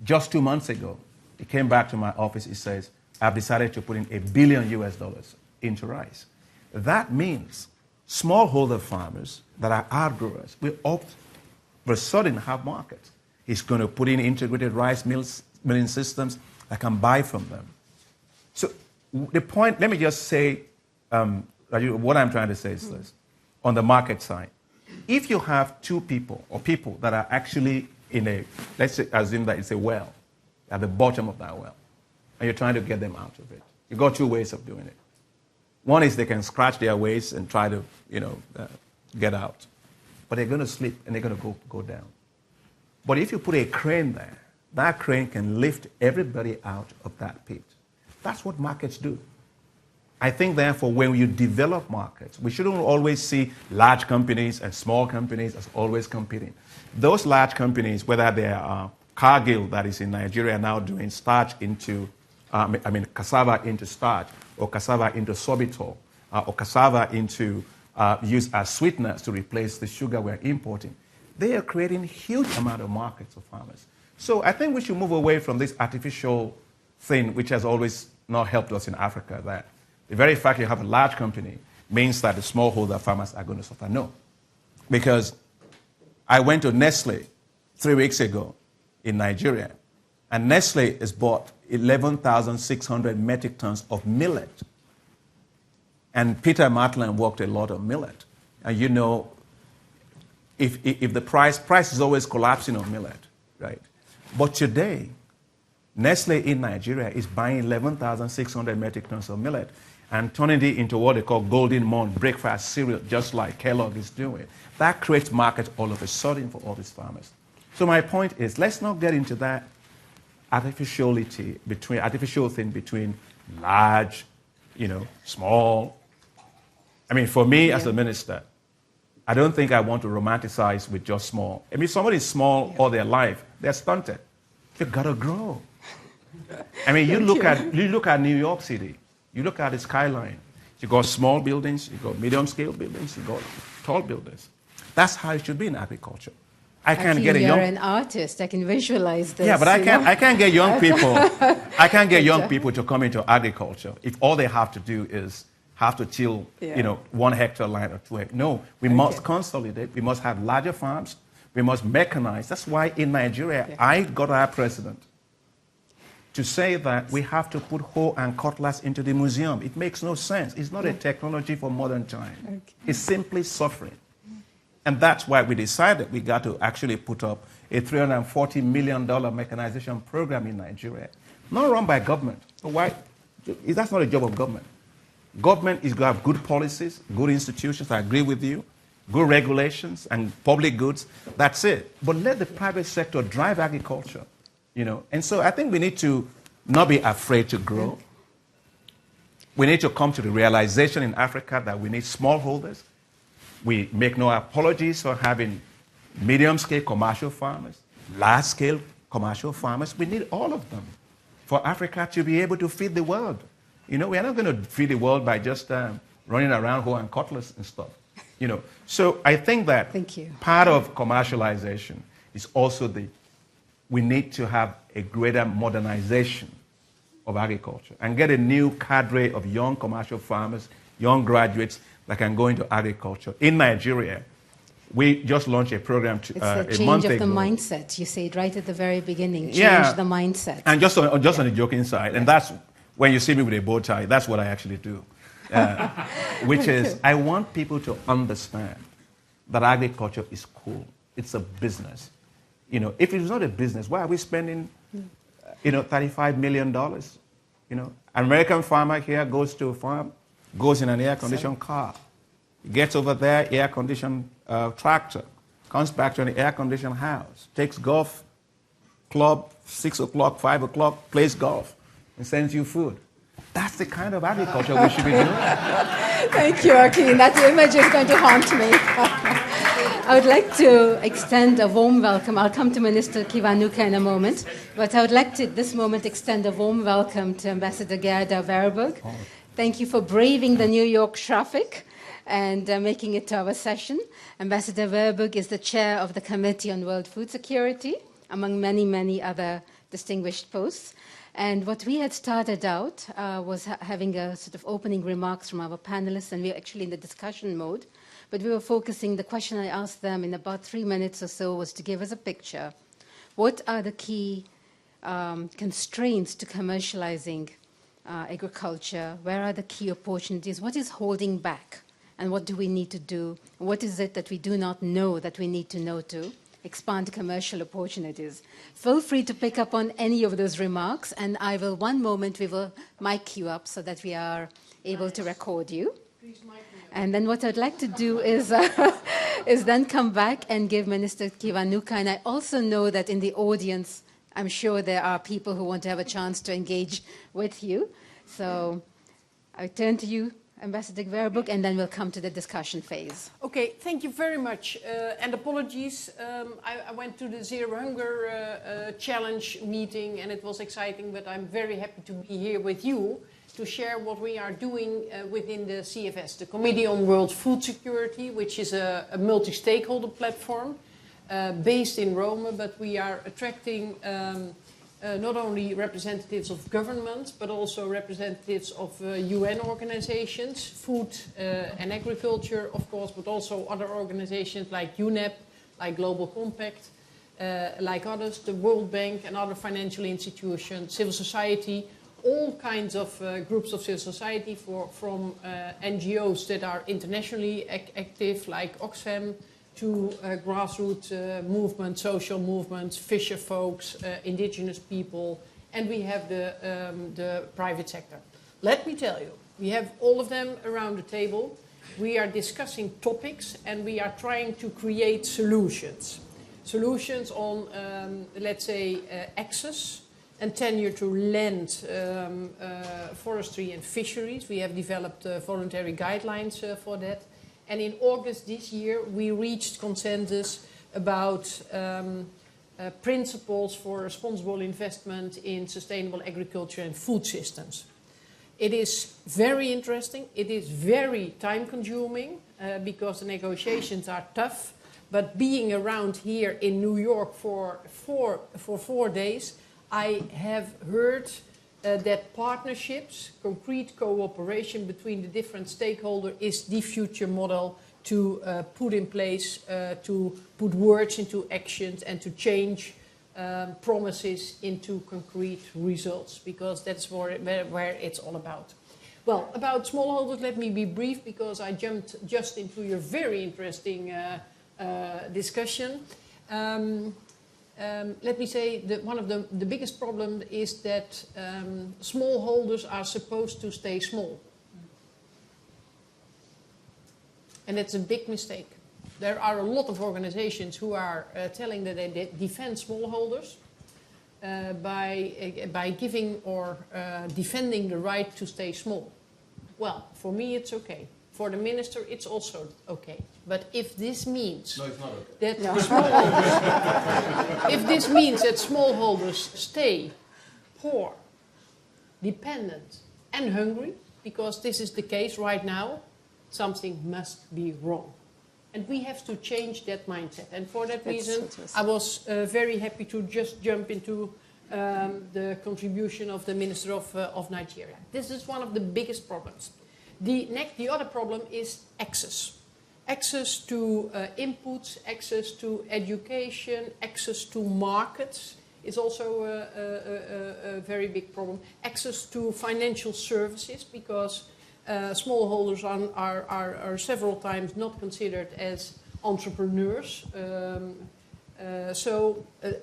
Just 2 months ago, he came back to my office, he says, I've decided to put in $1 billion US into rice. That means smallholder farmers that are outgrowers will opt for a sudden have markets. He's going to put in integrated rice milling systems that can buy from them. So the point, let me just say, what I'm trying to say is this. On the market side, if you have two people or people that are actually let's say, assume that it's a well, at the bottom of that well, and you're trying to get them out of it, you've got two ways of doing it. One is they can scratch their waist and try to, get out. But they're going to slip and they're going to go down. But if you put a crane there, that crane can lift everybody out of that pit. That's what markets do. I think, therefore, when you develop markets, we shouldn't always see large companies and small companies as always competing. Those large companies, whether they are Cargill, that is in Nigeria now doing starch into, cassava into starch, or cassava into sorbitol, or cassava into use as sweeteners to replace the sugar we're importing. They are creating huge amount of markets for farmers. So I think we should move away from this artificial thing which has always not helped us in Africa, that the very fact you have a large company means that the smallholder farmers are going to suffer. No. Because I went to Nestle 3 weeks ago in Nigeria, and Nestle has bought 11,600 metric tons of millet. And Peter Martland worked a lot of millet. And if the price is always collapsing on millet, right? But today, Nestle in Nigeria is buying 11,600 metric tons of millet and turning it into what they call golden morn breakfast cereal, just like Kellogg is doing. That creates markets all of a sudden for all these farmers. So my point is, let's not get into that artificial thing between large, small. For me as a minister, I don't think I want to romanticize with just small. Somebody is small all their life, they're stunted. You've got to grow. I mean, you look at New York City. You look at the skyline. You got small buildings, you got medium-scale buildings, you got tall buildings. That's how it should be in agriculture. I can't get a young. You're an artist. I can visualize this. Yeah, but I can't get young people. I can't get young people to come into agriculture if all they have to do is have to till, 1 hectare land or 2 hectares. No, we must consolidate. We must have larger farms. We must mechanize. That's why in Nigeria, I got our president to say that we have to put hoe and cutlass into the museum. It makes no sense. It's not a technology for modern time. It's simply suffering. And that's why we decided we got to actually put up a $340 million mechanization program in Nigeria. Not run by government. Why? That's not a job of government. Government is going to have good policies, good institutions, I agree with you, good regulations and public goods. That's it. But let the private sector drive agriculture. And so I think we need to not be afraid to grow. We need to come to the realization in Africa that we need smallholders. We make no apologies for having medium-scale commercial farmers, large-scale commercial farmers. We need all of them for Africa to be able to feed the world. We are not going to feed the world by just running around hoe and cutlass and stuff. So I think that part of commercialization is also we need to have a greater modernization of agriculture and get a new cadre of young commercial farmers, young graduates that can go into agriculture. In Nigeria, we just launched a program a month ago. It's the change of the mindset. You said right at the very beginning, change the mindset. And just on the joking side, and that's when you see me with a bow tie, that's what I actually do. Which is, I want people to understand that agriculture is cool. It's a business. If it's not a business, why are we spending, $35 million? An American farmer here goes to a farm, goes in an air-conditioned car, gets over there, air-conditioned tractor, comes back to an air-conditioned house, takes golf club, 6 o'clock, 5 o'clock, plays golf, and sends you food. That's the kind of agriculture we should be doing. Thank you, Akin. That image is going to haunt me. I would like to extend a warm welcome. I'll come to Minister Kiwanuka in a moment, but I would like to, at this moment, extend a warm welcome to Ambassador Gerda Verburg. Thank you for braving the New York traffic and making it to our session. Ambassador Verburg is the chair of the Committee on World Food Security, among many, many other distinguished posts. And what we had started out was having a sort of opening remarks from our panelists, and we were actually in the discussion mode. But we were focusing, the question I asked them in about 3 minutes or so was to give us a picture. What are the key constraints to commercializing agriculture? Where are the key opportunities? What is holding back? And what do we need to do? What is it that we do not know that we need to know to expand commercial opportunities? Feel free to pick up on any of those remarks, and one moment we will mic you up so that we are able to record you. Please mic me up. And then what I'd like to do is then come back and give Minister Kiwanuka, and I also know that in the audience, I'm sure there are people who want to have a chance to engage with you. So I turn to you, Ambassador Verburg, and then we'll come to the discussion phase. Okay, thank you very much. And apologies, I went to the Zero Hunger Challenge meeting and it was exciting, but I'm very happy to be here with you to share what we are doing within the CFS, the Committee on World Food Security, which is a multi-stakeholder platform based in Rome, but we are attracting not only representatives of government, but also representatives of UN organizations, food and agriculture, of course, but also other organizations like UNEP, like Global Compact, like others, the World Bank and other financial institutions, civil society, all kinds of groups of civil society, from NGOs that are internationally active, like Oxfam, to grassroots movements, social movements, fisher folks, indigenous people, and we have the private sector. Let me tell you, we have all of them around the table. We are discussing topics and we are trying to create solutions. Solutions on, let's say, access and tenure to land, forestry and fisheries. We have developed voluntary guidelines for that. And in August this year, we reached consensus about principles for responsible investment in sustainable agriculture and food systems. It is very interesting. It is very time consuming because the negotiations are tough. But being around here in New York for 4 days, I have heard that partnerships, concrete cooperation between the different stakeholders is the future model to put in place, to put words into actions and to change promises into concrete results, because that's where it's all about. Well, about smallholders, let me be brief because I jumped just into your very interesting discussion. Let me say that one of the biggest problems is that smallholders are supposed to stay small. And that's a big mistake. There are a lot of organizations who are telling that they defend smallholders by giving or defending the right to stay small. Well, for me it's okay. For the minister it's also okay. But if this means that smallholders, if this means that smallholders stay poor, dependent and hungry, because this is the case right now, something must be wrong. And we have to change that mindset. And for that reason, I was very happy to just jump into the contribution of the Minister of Nigeria. This is one of the biggest problems. The other problem is access. Access to inputs, access to education, access to markets is also a very big problem. Access to financial services, because smallholders are several times not considered as entrepreneurs.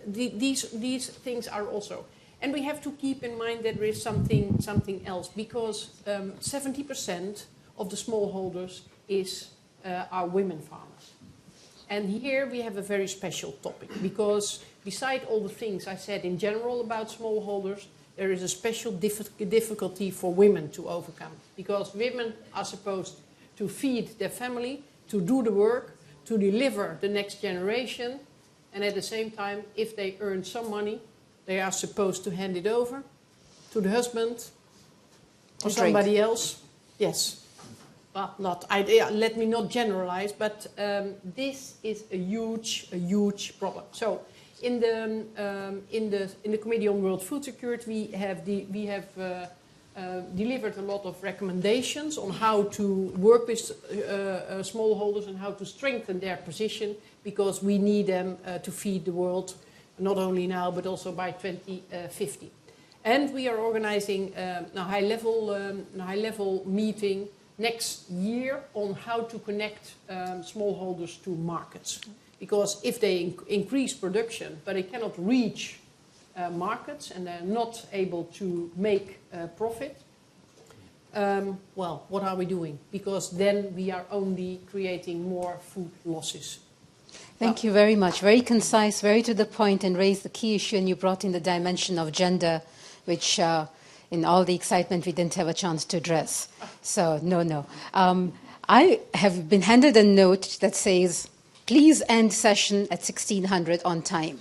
These things are also. And we have to keep in mind that there is something else, because 70% of the smallholders are women farmers. And here we have a very special topic, because beside all the things I said in general about smallholders, there is a special difficulty for women to overcome, because women are supposed to feed their family, to do the work, to deliver the next generation, and at the same time, if they earn some money, they are supposed to hand it over to the husband or somebody else. Yes. Well, let me not generalize, but this is a huge problem. So, in the Committee on World Food Security, we have delivered a lot of recommendations on how to work with smallholders and how to strengthen their position, because we need them to feed the world, not only now but also by 2050. And we are organizing a high-level meeting next year on how to connect smallholders to markets. Because if they increase production, but they cannot reach markets and they're not able to make profit, well, what are we doing? Because then we are only creating more food losses. Thank you very much. Very concise, very to the point, and raised the key issue, and you brought in the dimension of gender, which in all the excitement we didn't have a chance to address. So, no. I have been handed a note that says, please end session at 1600 on time.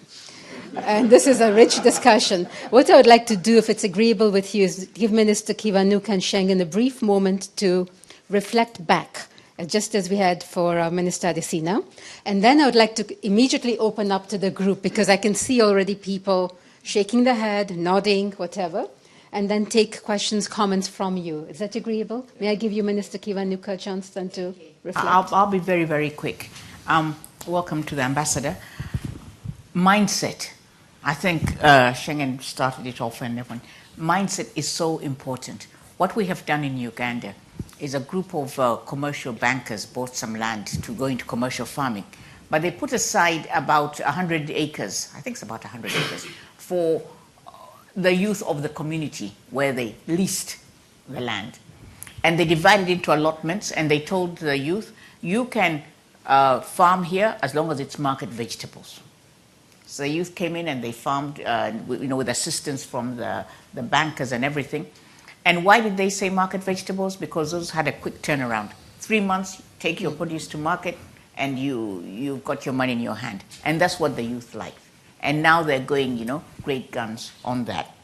And this is a rich discussion. What I would like to do, if it's agreeable with you, is give Minister Kiwanuka and Shenggen a brief moment to reflect back, just as we had for Minister Adesina. And then I would like to immediately open up to the group, because I can see already people shaking their head, nodding, whatever, and then take questions, comments from you. Is that agreeable? May I give you, Minister Kiwanuka, a chance then to reflect? I'll be very, very quick. Welcome to the Ambassador. Mindset. I think Shenggen started it off, and everyone. Mindset is so important. What we have done in Uganda is a group of commercial bankers bought some land to go into commercial farming. But they put aside about 100 acres, I think it's about 100 acres, for the youth of the community where they leased the land. And they divided into allotments, and they told the youth, you can farm here as long as it's market vegetables. So the youth came in and they farmed, with assistance from the bankers and everything. And why did they say market vegetables? Because those had a quick turnaround. 3 months, take your produce to market, and you've got your money in your hand. And that's what the youth like. And now they're going, great guns on that.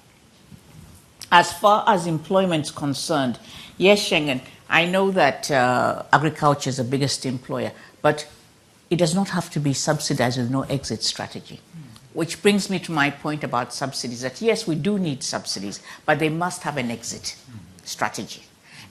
As far as employment's concerned, yes, Shenggen, I know that agriculture is the biggest employer, but it does not have to be subsidized with no exit strategy. Which brings me to my point about subsidies, that yes, we do need subsidies, but they must have an exit strategy.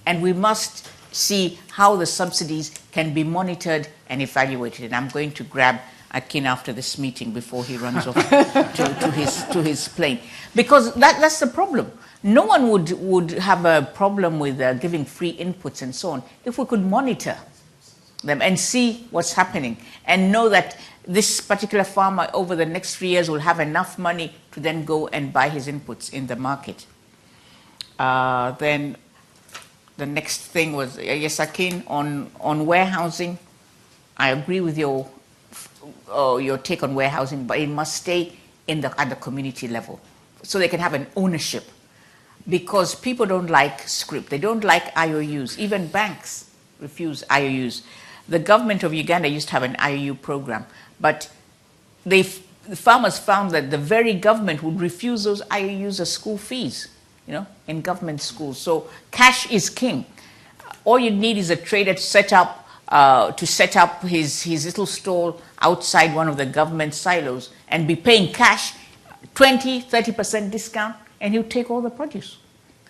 And we must see how the subsidies can be monitored and evaluated. And I'm going to grab Akin after this meeting before he runs off to his plane. Because that's the problem. No one would have a problem with giving free inputs and so on if we could monitor them and see what's happening and know that this particular farmer over the next 3 years will have enough money to then go and buy his inputs in the market. Then the next thing was, yes, Akin, on warehousing. I agree with your take on warehousing, but it must stay at the community level so they can have an ownership. Because people don't like script, they don't like IOUs. Even banks refuse IOUs. The government of Uganda used to have an IOU program, but the farmers found that the very government would refuse those IOUs as school fees, in government schools. So cash is king. All you need is a trader to set up his little stall outside one of the government silos and be paying cash, 20-30% discount, and he'll take all the produce.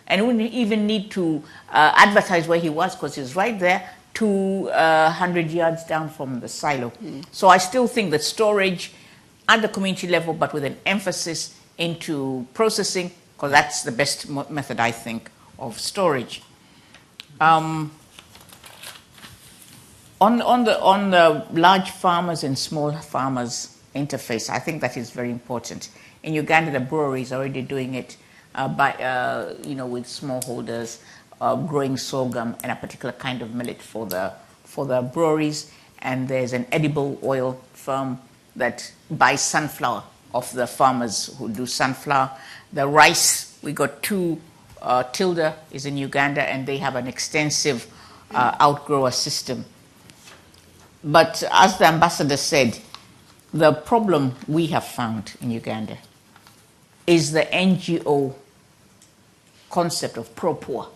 And he wouldn't even need to advertise where he was because he's right there 200 yards down from the silo. So I still think that storage at the community level, but with an emphasis into processing, because that's the best method, I think, of storage. On the large farmers and small farmers interface, I think that is very important. In Uganda, the breweries are already doing it with smallholders growing sorghum and a particular kind of millet for the breweries. And there's an edible oil firm that buys sunflower of the farmers who do sunflower. The rice, we got two. Tilda is in Uganda, and they have an extensive outgrower system. But as the ambassador said, the problem we have found in Uganda is the NGO concept of pro-poor.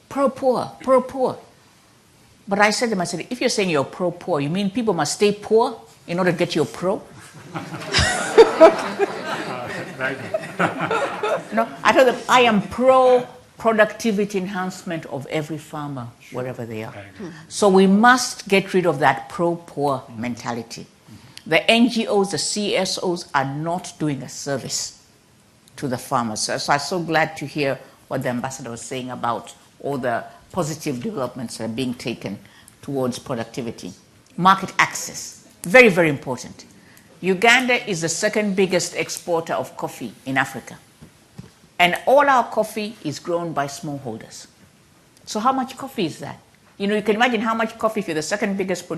Pro-poor, pro-poor. But I said to them, if you're saying you're pro-poor, you mean people must stay poor in order to get your pro? No, I told them, I am pro-productivity enhancement of every farmer, wherever they are. So we must get rid of that pro-poor mentality. The NGOs, the CSOs are not doing a service to the farmers. So I'm so glad to hear what the ambassador was saying about all the positive developments that are being taken towards productivity. Market access, very, very important. Uganda is the second biggest exporter of coffee in Africa. And all our coffee is grown by smallholders. So how much coffee is that? You can imagine how much coffee, if you're the second biggest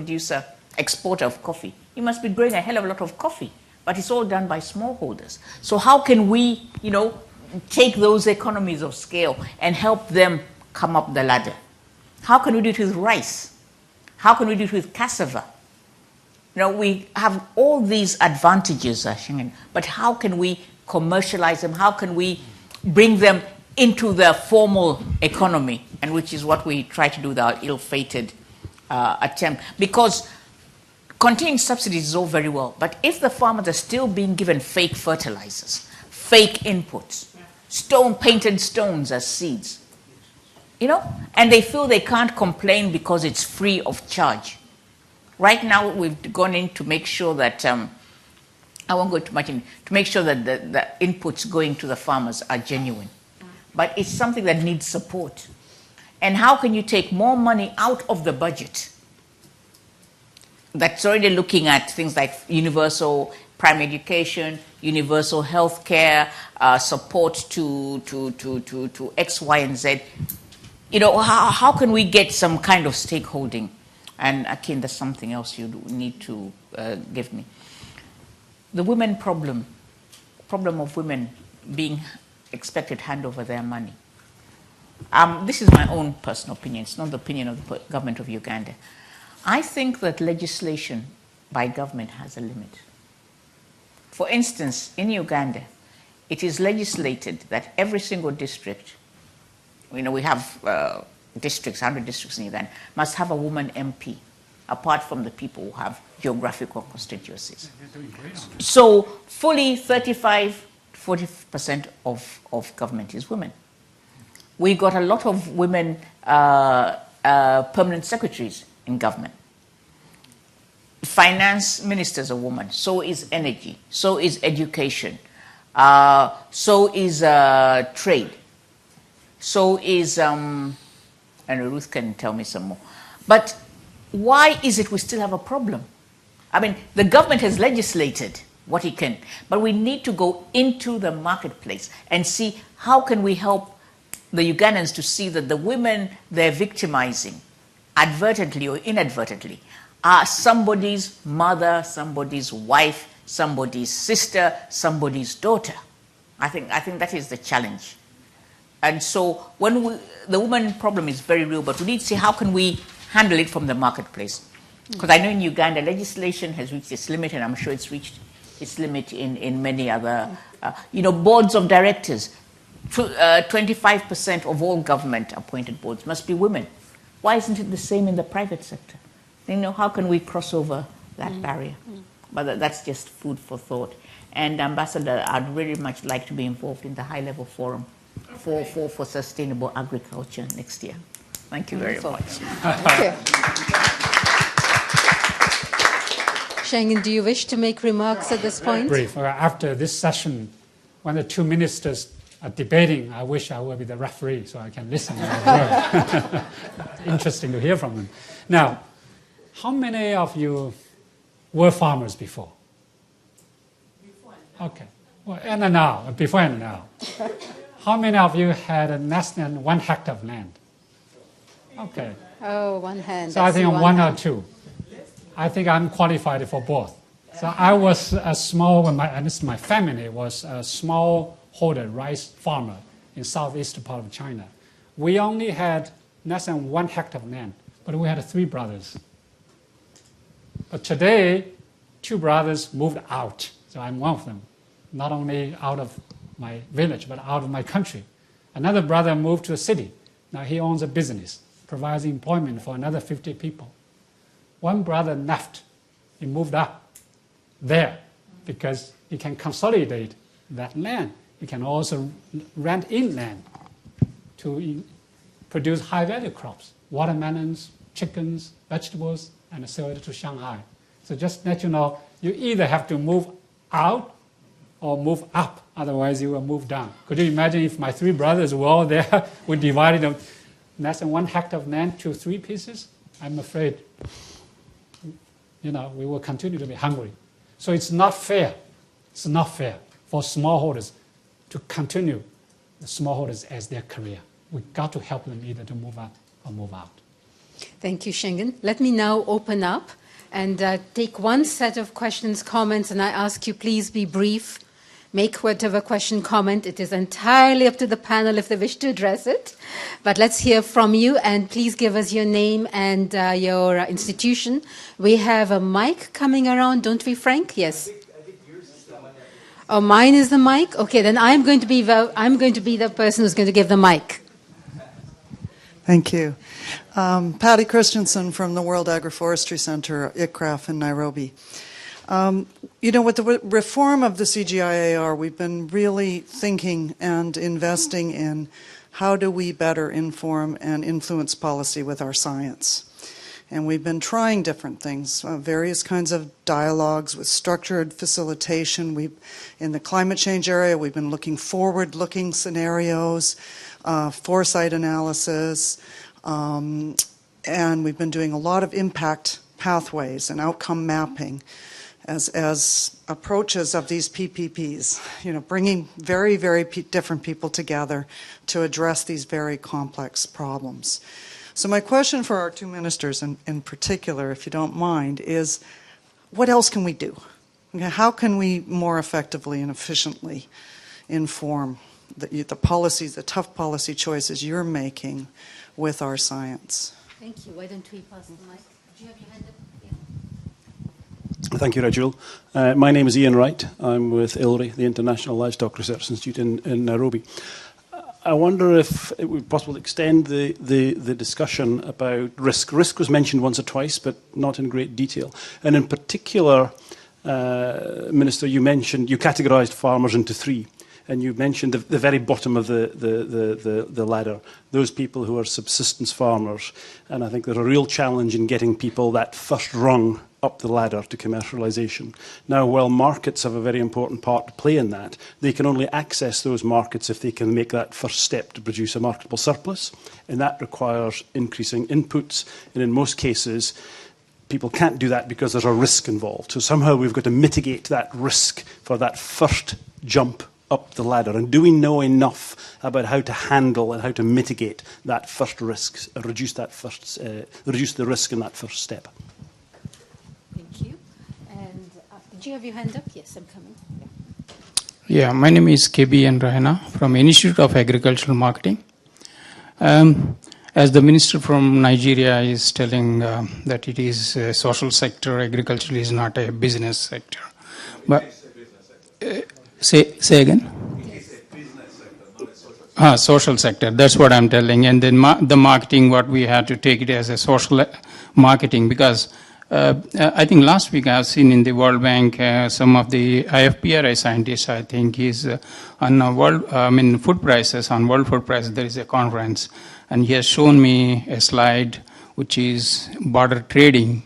exporter of coffee. You must be growing a hell of a lot of coffee, but it's all done by smallholders. So how can we, take those economies of scale and help them come up the ladder? How can we do it with rice? How can we do it with cassava? We have all these advantages, Shenggen, but how can we commercialize them? How can we bring them into the formal economy? And which is what we try to do with our ill-fated attempt. Because continuing subsidies is all very well, but if the farmers are still being given fake fertilizers, fake inputs, painted stones as seeds, and they feel they can't complain because it's free of charge. Right now, we've gone in to make sure that, I won't go too much in, to make sure that the inputs going to the farmers are genuine. But it's something that needs support. And how can you take more money out of the budget that's already looking at things like universal primary education, universal health care, support to X, Y, and Z? How can we get some kind of stakeholding? And Akin, there's something else you need to give me. The women problem of women being expected to hand over their money. This is my own personal opinion. It's not the opinion of the government of Uganda. I think that legislation by government has a limit. For instance, in Uganda, it is legislated that every single district, we have districts, 100 districts in Uganda, must have a woman MP, apart from the people who have geographical constituencies. So fully 35-40% of government is women. We got a lot of women permanent secretaries in government. Finance ministers are women, so is energy, so is education, so is trade, so is, and Ruth can tell me some more. But why is it we still have a problem? I mean, the government has legislated what it can, but we need to go into the marketplace and see how can we help the Ugandans to see that the women they're victimizing, advertently or inadvertently, are somebody's mother, somebody's wife, somebody's sister, somebody's daughter. I think that is the challenge. And so the woman problem is very real, but we need to see how can we handle it from the marketplace. Because I know in Uganda, legislation has reached its limit, and I'm sure it's reached its limit in many other, boards of directors. 25% of all government-appointed boards must be women. Why isn't it the same in the private sector? How can we cross over that barrier? But that's just food for thought. And Ambassador, I'd really much like to be involved in the high-level forum for sustainable agriculture next year. Thank you very much. Thank you. Shenggen, do you wish to make remarks at this point? Brief. After this session, when the two ministers are debating, I wish I would be the referee so I can listen. Interesting to hear from them. Now, how many of you were farmers before? Okay. Well, and now, before and now. How many of you had less than 1 hectare of land? Okay. Oh, one hand. So I think I'm one or two. I think I'm qualified for both. So I was a small, my family was a small-holder rice farmer in southeast part of China. We only had less than 1 hectare of land, but we had 3 brothers. But today, 2 brothers moved out, so I'm one of them. Not only out of my village, but out of my country. Another brother moved to a city. Now he owns a business, provides employment for another 50 people. One brother left. He moved up there because he can consolidate that land. He can also rent in land to produce high-value crops, watermelons, chickens, vegetables, and sell it to Shanghai. So just let you know, you either have to move out or move up, otherwise you will move down. Could you imagine if my 3 brothers were all there, we divided less than 1 hectare of land to 3 pieces? I'm afraid, we will continue to be hungry. So it's not fair. It's not fair for smallholders to continue the smallholders as their career. We've got to help them either to move up or move out. Thank you, Shenggen. Let me now open up and take one set of questions, comments, and I ask you please be brief. Make whatever question, comment. It is entirely up to the panel if they wish to address it. But let's hear from you, and please give us your name and your institution. We have a mic coming around, don't we, Frank? Yes. I think yours is the one. Oh, mine is the mic? Okay, then I'm going to be the person who's going to give the mic. Thank you. Patty Christensen from the World Agroforestry Center, ICRAF in Nairobi. With the reform of the CGIAR, we've been really thinking and investing in how do we better inform and influence policy with our science. And we've been trying different things, various kinds of dialogues with structured facilitation. In the climate change area, we've been looking forward-looking scenarios, foresight analysis, and we've been doing a lot of impact pathways and outcome mapping as approaches of these PPPs, bringing very, very different people together to address these very complex problems. So my question for our 2 ministers in particular, if you don't mind, is what else can we do? Okay, how can we more effectively and efficiently inform the policies, the tough policy choices you're making with our science? Thank you. Why don't we pass the mic? Do you have your hand up? Thank you, Rajul. My name is Ian Wright. I'm with ILRI, the International Livestock Research Institute in Nairobi. I wonder if it would be possible to extend the discussion about risk. Risk was mentioned once or twice, but not in great detail. And in particular, Minister, you categorised farmers into three. And you mentioned the very bottom of the ladder, those people who are subsistence farmers. And I think there's a real challenge in getting people that first rung up the ladder to commercialisation. Now, while markets have a very important part to play in that, they can only access those markets if they can make that first step to produce a marketable surplus. And that requires increasing inputs. And in most cases, people can't do that because there's a risk involved. So somehow we've got to mitigate that risk for that first jump up the ladder. And do we know enough about how to handle and how to mitigate that first risk, reduce the risk in that first step? Thank you. And did you have your hand up? Yes, I'm coming. Yeah, my name is KB N. Rahana from Institute of Agricultural Marketing. As the minister from Nigeria is telling that it is a social sector, agriculture is not a business sector. But say again? It is a business sector, not a social sector. Social sector, that's what I'm telling. And then the marketing, what we had to take it as a social marketing, because I think last week I've seen in the World Bank some of the IFPRI scientists, I think, is on food prices, on world food prices, there is a conference. And he has shown me a slide which is border trading.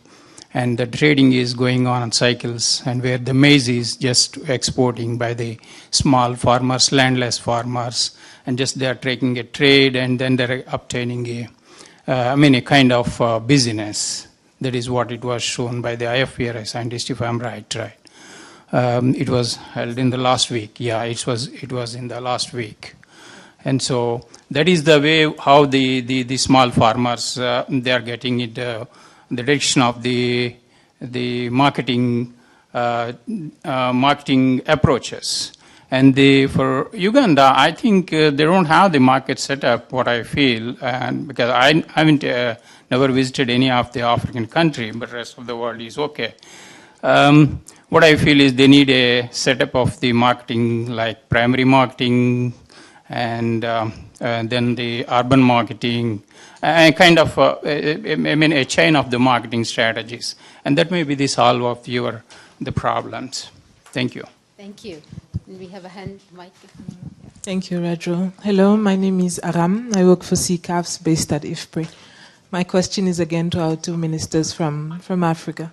And the trading is going on cycles, and where the maize is just exporting by the small farmers, landless farmers, and just they are taking a trade, and then they're obtaining a kind of business. That is what it was shown by the IFPRI scientist, if I'm right. It was held in the last week. Yeah, it was in the last week. And so that is the way how the small farmers, they are getting it, the direction of the marketing approaches. And for Uganda, I think they don't have the market set up, what I feel, and because I haven't never visited any of the African country, but the rest of the world is okay. What I feel is they need a setup of the marketing, like primary marketing, and then the urban marketing, kind of a chain of the marketing strategies. And that may be the solve of the problems. Thank you. Thank you. And we have a hand, Mike. Thank you, Rajul. Hello, my name is Aram. I work for CCAFs based at IFPRI. My question is again to our two ministers from Africa.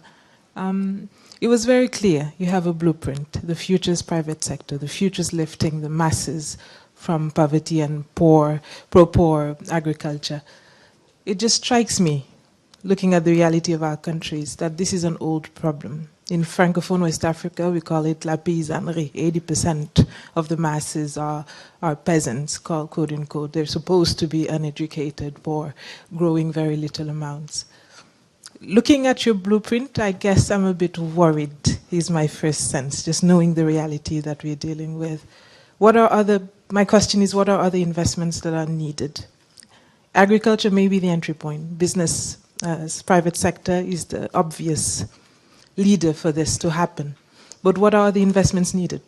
It was very clear. You have a blueprint. The future's private sector. The future's lifting the masses from poverty and poor agriculture. It just strikes me, looking at the reality of our countries, that this is an old problem. In Francophone West Africa, we call it la paysannerie. 80% of the masses are peasants, quote unquote. They're supposed to be uneducated, poor, growing very little amounts. Looking at your blueprint, I guess I'm a bit worried, is my first sense, just knowing the reality that we're dealing with. My question is, what are other investments that are needed? Agriculture may be the entry point. Business, private sector is the obvious leader for this to happen. But what are the investments needed?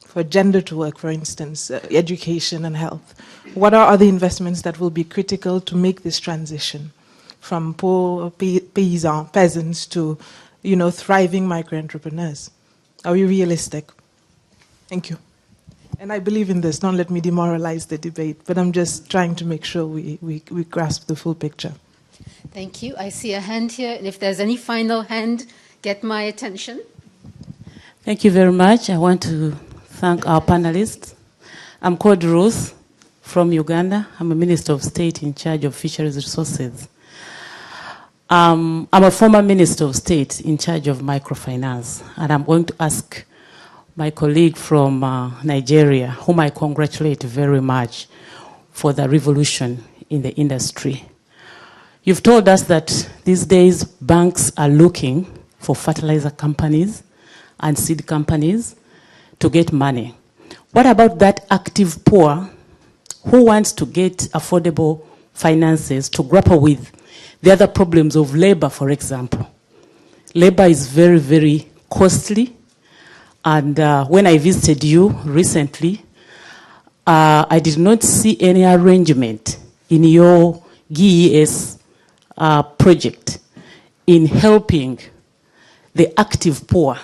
For gender to work, for instance, education and health. What are other investments that will be critical to make this transition from poor peasants to, thriving micro-entrepreneurs? Are we realistic? Thank you. And I believe in this. Don't let me demoralize the debate, but I'm just trying to make sure we grasp the full picture. Thank you. I see a hand here. And if there's any final hand, get my attention. Thank you very much. I want to thank our panelists. I'm called Ruth from Uganda. I'm a Minister of State in charge of fisheries resources. I'm a former Minister of State in charge of microfinance, and I'm going to ask my colleague from Nigeria, whom I congratulate very much for the revolution in the industry. You've told us that these days banks are looking for fertilizer companies and seed companies to get money. What about that active poor who wants to get affordable finances to grapple with the other problems of labor, for example? Labor is very, very costly. And when I visited you recently, I did not see any arrangement in your GES project in helping the active poor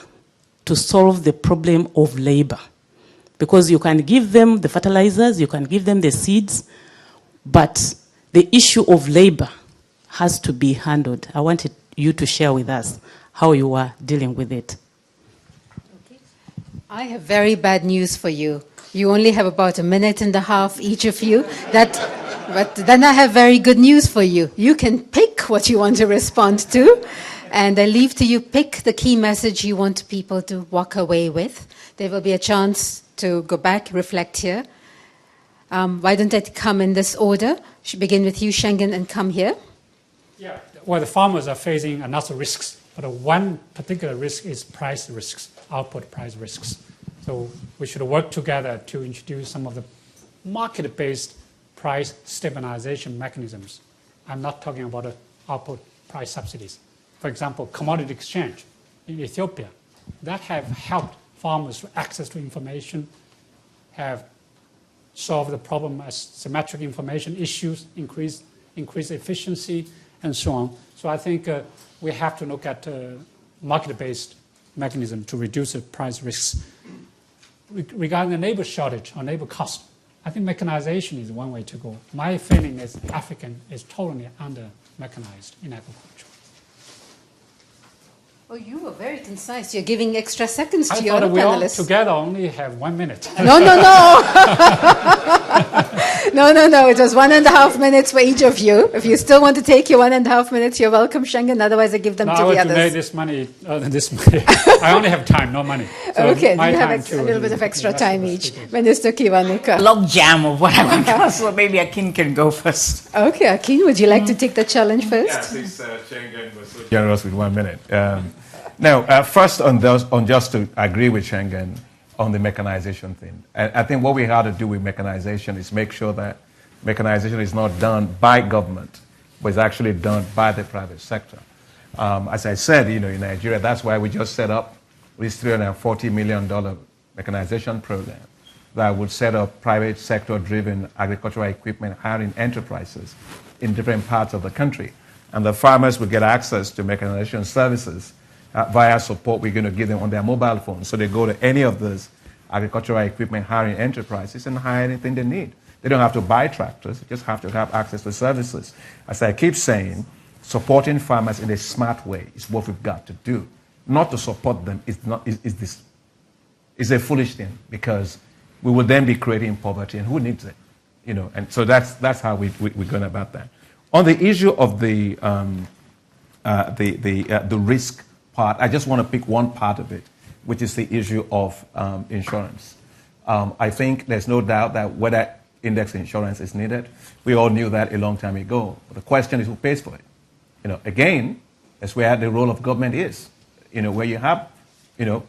to solve the problem of labor. Because you can give them the fertilizers, you can give them the seeds, but the issue of labor has to be handled. I wanted you to share with us how you are dealing with it. Okay. I have very bad news for you. You only have about 1.5 minutes, each of you. But then I have very good news for you. You can pick what you want to respond to, and I leave to you pick the key message you want people to walk away with. There will be a chance to go back, reflect here. Why don't I come in this order? Should begin with you, Shenggen, and come here. Yeah, well, the farmers are facing another risks, but one particular risk is price risks, output price risks. So we should work together to introduce some of the market-based price stabilization mechanisms. I'm not talking about output price subsidies. For example, commodity exchange in Ethiopia, that have helped farmers to access to information, have solved the problem as symmetric information issues, increase efficiency, and so on. So I think we have to look at market-based mechanism to reduce the price risks. Regarding the labor shortage or labor cost, I think mechanization is one way to go. My feeling is Africa is totally under-mechanized in agriculture. Oh, you were very concise. You're giving extra seconds to I your thought other we all panelists. together only have 1 minute. No. No. It was 1.5 minutes for each of you. If you still want to take your 1.5 minutes, you're welcome, Shenggen. Otherwise, I give them to the others. I would donate this money. I only have time, no money. So okay, you have a little bit of extra time each. Minister Kiwanuka. Log jam of what I want to ask, so maybe Akin can go first. Okay, Akin, would you like to take the challenge first? Yeah, since Shenggen was so generous with 1 minute. Now, first on just to agree with Shenggen on the mechanization thing. I think what we have to do with mechanization is make sure that mechanization is not done by government, but is actually done by the private sector. As I said, in Nigeria, that's why we just set up this $340 million mechanization program that would set up private sector-driven agricultural equipment hiring enterprises in different parts of the country. And the farmers will get access to mechanization services via support we're going to give them on their mobile phones. So they go to any of those agricultural equipment hiring enterprises and hire anything they need. They don't have to buy tractors, they just have to have access to services. As I keep saying, supporting farmers in a smart way is what we've got to do. Not to support them is a foolish thing, because we will then be creating poverty, and who needs it? And so that's how we're going about that. On the issue of the risk part, I just want to pick one part of it, which is the issue of insurance. I think there's no doubt that whether index insurance is needed, we all knew that a long time ago. But the question is who pays for it. Again, that's where the role of government is. Where you have,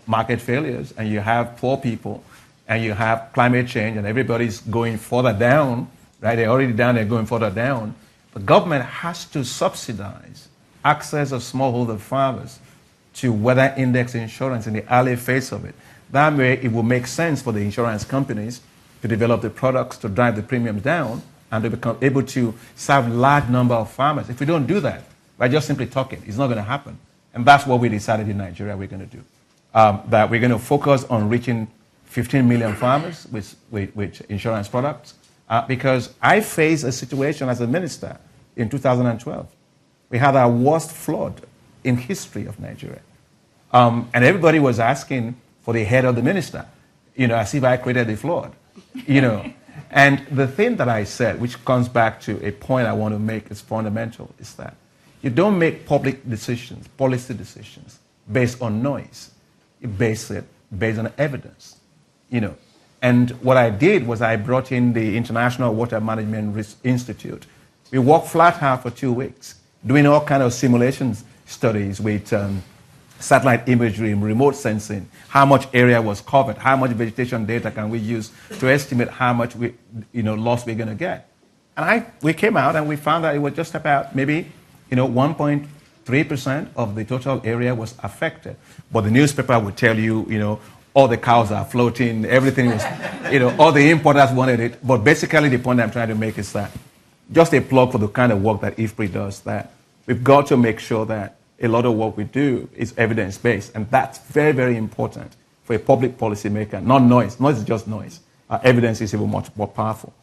market failures, and you have poor people, and you have climate change, and everybody's going further down, right? They're already down, they're going further down. The government has to subsidize access of smallholder farmers to weather index insurance in the early phase of it. That way, it will make sense for the insurance companies to develop the products to drive the premiums down and to become able to serve large number of farmers. If we don't do that, by just simply talking, it's not going to happen. And that's what we decided in Nigeria we're going to do. That we're going to focus on reaching 15 million farmers with insurance products. Because I faced a situation as a minister in 2012. We had our worst flood in history of Nigeria. And everybody was asking for the head of the minister, as if I created the flood, And the thing that I said, which comes back to a point I want to make is fundamental, is that you don't make public decisions, policy decisions, based on noise. You base it based on evidence, And what I did was I brought in the International Water Management Institute. We worked flat out for 2 weeks, doing all kinds of simulations studies with satellite imagery and remote sensing, how much area was covered, how much vegetation data can we use to estimate how much loss we're going to get. And we came out and we found that it was just about maybe 1.3 3% of the total area was affected. But the newspaper would tell you, you know, all the cows are floating, everything was, you know, all the importers wanted it. But basically the point I'm trying to make is that just a plug for the kind of work that IFPRI does, that we've got to make sure that a lot of what we do is evidence-based. And that's very, very important for a public policy maker, not noise. Noise is just noise. Evidence is even much more powerful.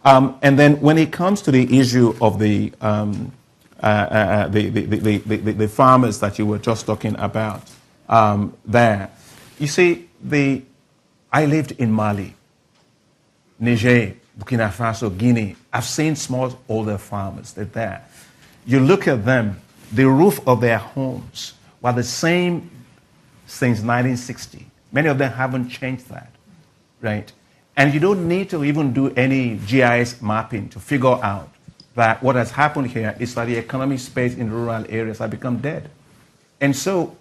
And then when it comes to the issue of the farmers that you were just talking about there, you see, I lived in Mali, Niger, Burkina Faso, Guinea. I've seen smallholder farmers. They're there. You look at them, the roof of their homes were the same since 1960. Many of them haven't changed that, right? And you don't need to even do any GIS mapping to figure out that what has happened here is that the economic space in rural areas has become dead. And so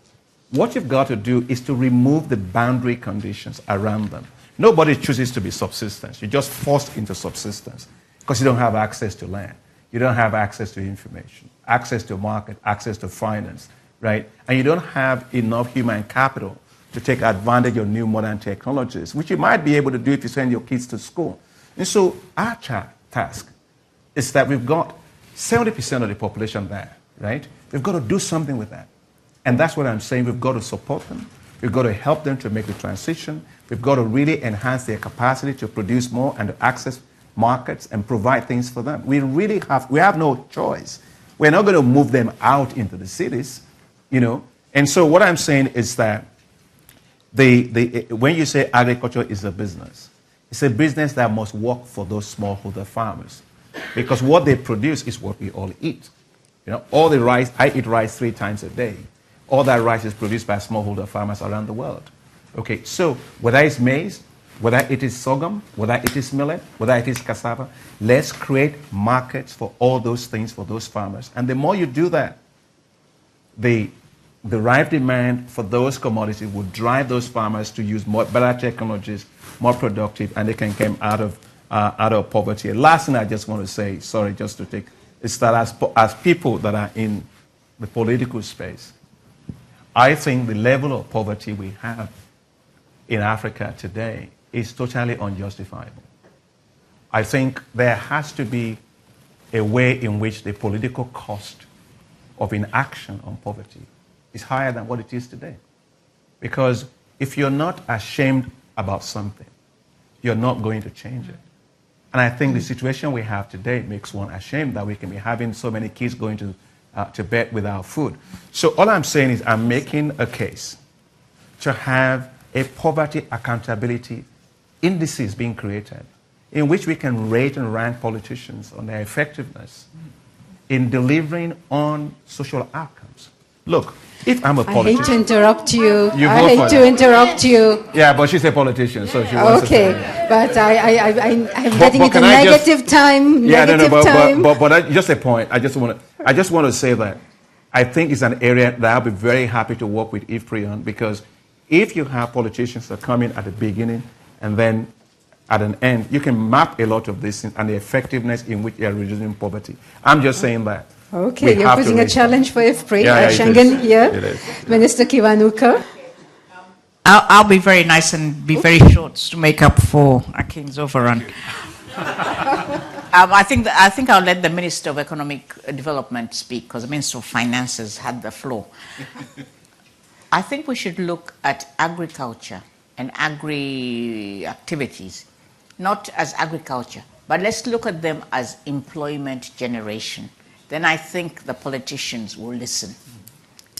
what you've got to do is to remove the boundary conditions around them. Nobody chooses to be subsistence. You're just forced into subsistence because you don't have access to land. You don't have access to information, access to market, access to finance, right? And you don't have enough human capital to take advantage of new modern technologies, which you might be able to do if you send your kids to school. And so our task is that we've got 70% of the population there, right? We've got to do something with that. And that's what I'm saying. We've got to support them. We've got to help them to make the transition. We've got to really enhance their capacity to produce more and to access markets and provide things for them. We have no choice. We're not going to move them out into the cities, you know. And so what I'm saying is that when you say agriculture is a business, it's a business that must work for those smallholder farmers, because what they produce is what we all eat. You know, all the rice, I eat rice 3 times a day. All that rice is produced by smallholder farmers around the world. Okay, so whether it's maize, whether it is sorghum, whether it is millet, whether it is cassava, let's create markets for all those things for those farmers. And the more you do that, the right demand for those commodities will drive those farmers to use better technologies, more productive, and they can come out of poverty. Last thing I just want to say, sorry, just to take, is that as people that are in the political space, I think the level of poverty we have in Africa today is totally unjustifiable. I think there has to be a way in which the political cost of inaction on poverty is higher than what it is today. Because if you're not ashamed about something, you're not going to change it. And I think the situation we have today makes one ashamed that we can be having so many kids going to bed without food. So all I'm saying is I'm making a case to have a poverty accountability indices being created in which we can rate and rank politicians on their effectiveness in delivering on social outcomes. Look, if I'm a politician... I hate to interrupt you. I hate to interrupt you. Yeah, but she's a politician, so she wants to say. Okay, but I'm getting into negative time. Yeah, but just a point. I just want to say that I think it's an area that I'll be very happy to work with IFPRI on, because if you have politicians that come in at the beginning and then at an end, you can map a lot of these things and the effectiveness in which they are reducing poverty. I'm just saying that. Okay, you're putting a challenge for IFPRI. Shenggen here. Minister Kiwanuka. I'll be very nice and be very short to make up for Akin's overrun. I think I'll let the Minister of Economic Development speak, because the Minister of Finances had the floor. I think we should look at agriculture and agri activities, not as agriculture, but let's look at them as employment generation. Then I think the politicians will listen.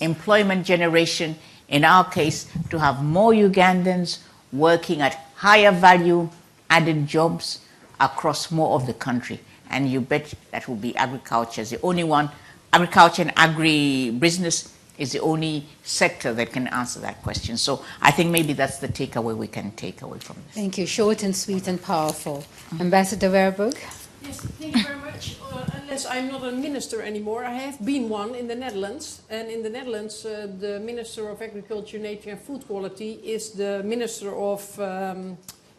Employment generation, in our case, to have more Ugandans working at higher value added jobs across more of the country. And you bet that will be agriculture. It's the only one. Agriculture and agribusiness is the only sector that can answer that question. So I think maybe that's the takeaway we can take away from this. Thank you. Short and sweet and powerful. Ambassador Verburg. Yes, thank you very much. Unless I'm not a minister anymore, I have been one in the Netherlands. And in the Netherlands, the Minister of Agriculture, Nature and Food Quality is the Minister of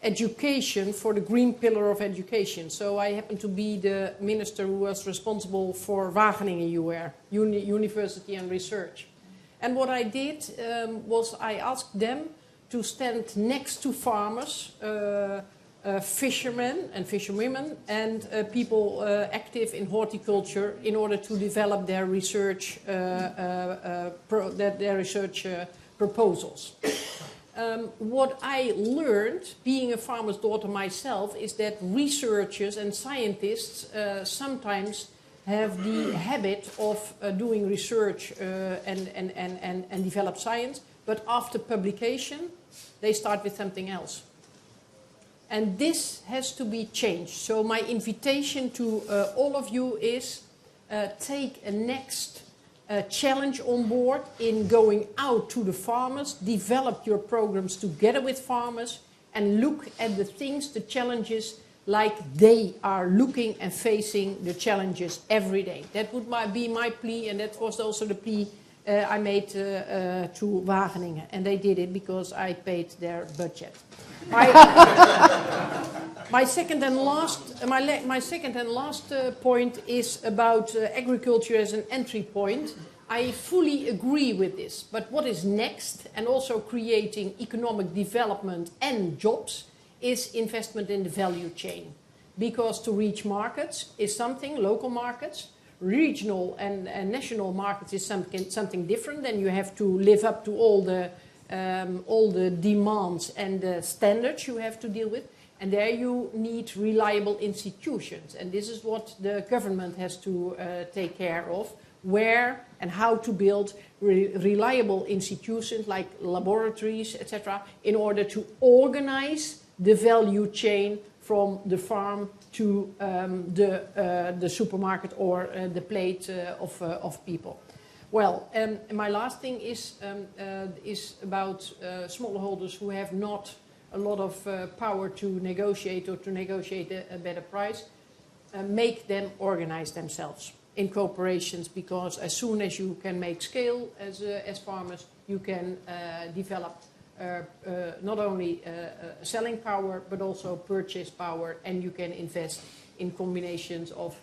education for the green pillar of education. So I happen to be the minister who was responsible for Wageningen UR, University and Research. And what I did was I asked them to stand next to farmers, fishermen and fisherwomen, and people active in horticulture in order to develop their research, proposals. What I learned, being a farmer's daughter myself, is that researchers and scientists sometimes have the habit of doing research and develop science, but after publication, they start with something else. And this has to be changed. So my invitation to all of you is take a next challenge on board in going out to the farmers, develop your programs together with farmers, and look at the things, the challenges, like they are looking and facing the challenges every day. That would be my plea, and that was also the plea I made to Wageningen, and they did it because I paid their budget. My second and last point is about agriculture as an entry point. I fully agree with this, but what is next, and also creating economic development and jobs, is investment in the value chain. Because to reach markets is something, local markets, regional and national markets is something different, and you have to live up to all the demands and the standards you have to deal with. And there you need reliable institutions. And this is what the government has to take care of, where and how to build reliable institutions like laboratories, etc., in order to organize the value chain from the farm to the supermarket or the plate of people. Well, my last thing is about smallholders who have not a lot of power to negotiate or to negotiate a better price. Make them organize themselves in corporations, because as soon as you can make scale as farmers, you can develop not only selling power but also purchase power, and you can invest in combinations of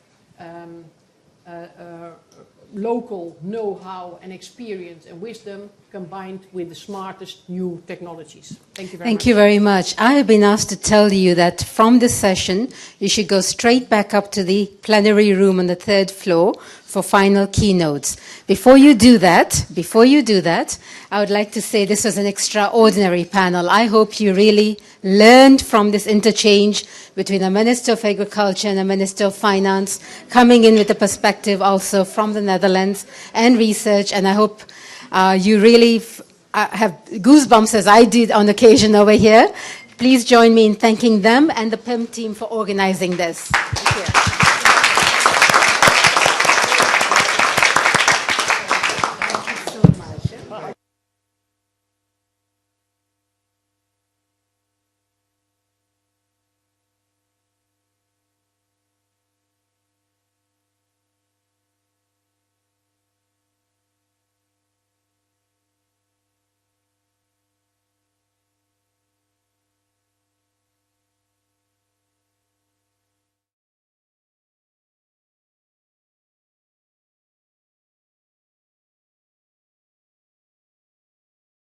local know-how and experience and wisdom combined with the smartest new technologies. Thank you very much. Thank you very much. I have been asked to tell you that from this session, you should go straight back up to the plenary room on the 3rd floor for final keynotes. Before you do that, I would like to say this was an extraordinary panel. I hope you really learned from this interchange between a Minister of Agriculture and a Minister of Finance, coming in with a perspective also from the Netherlands and research, and I hope you really have goosebumps as I did on occasion over here. Please join me in thanking them and the PIM team for organizing this. Thank you.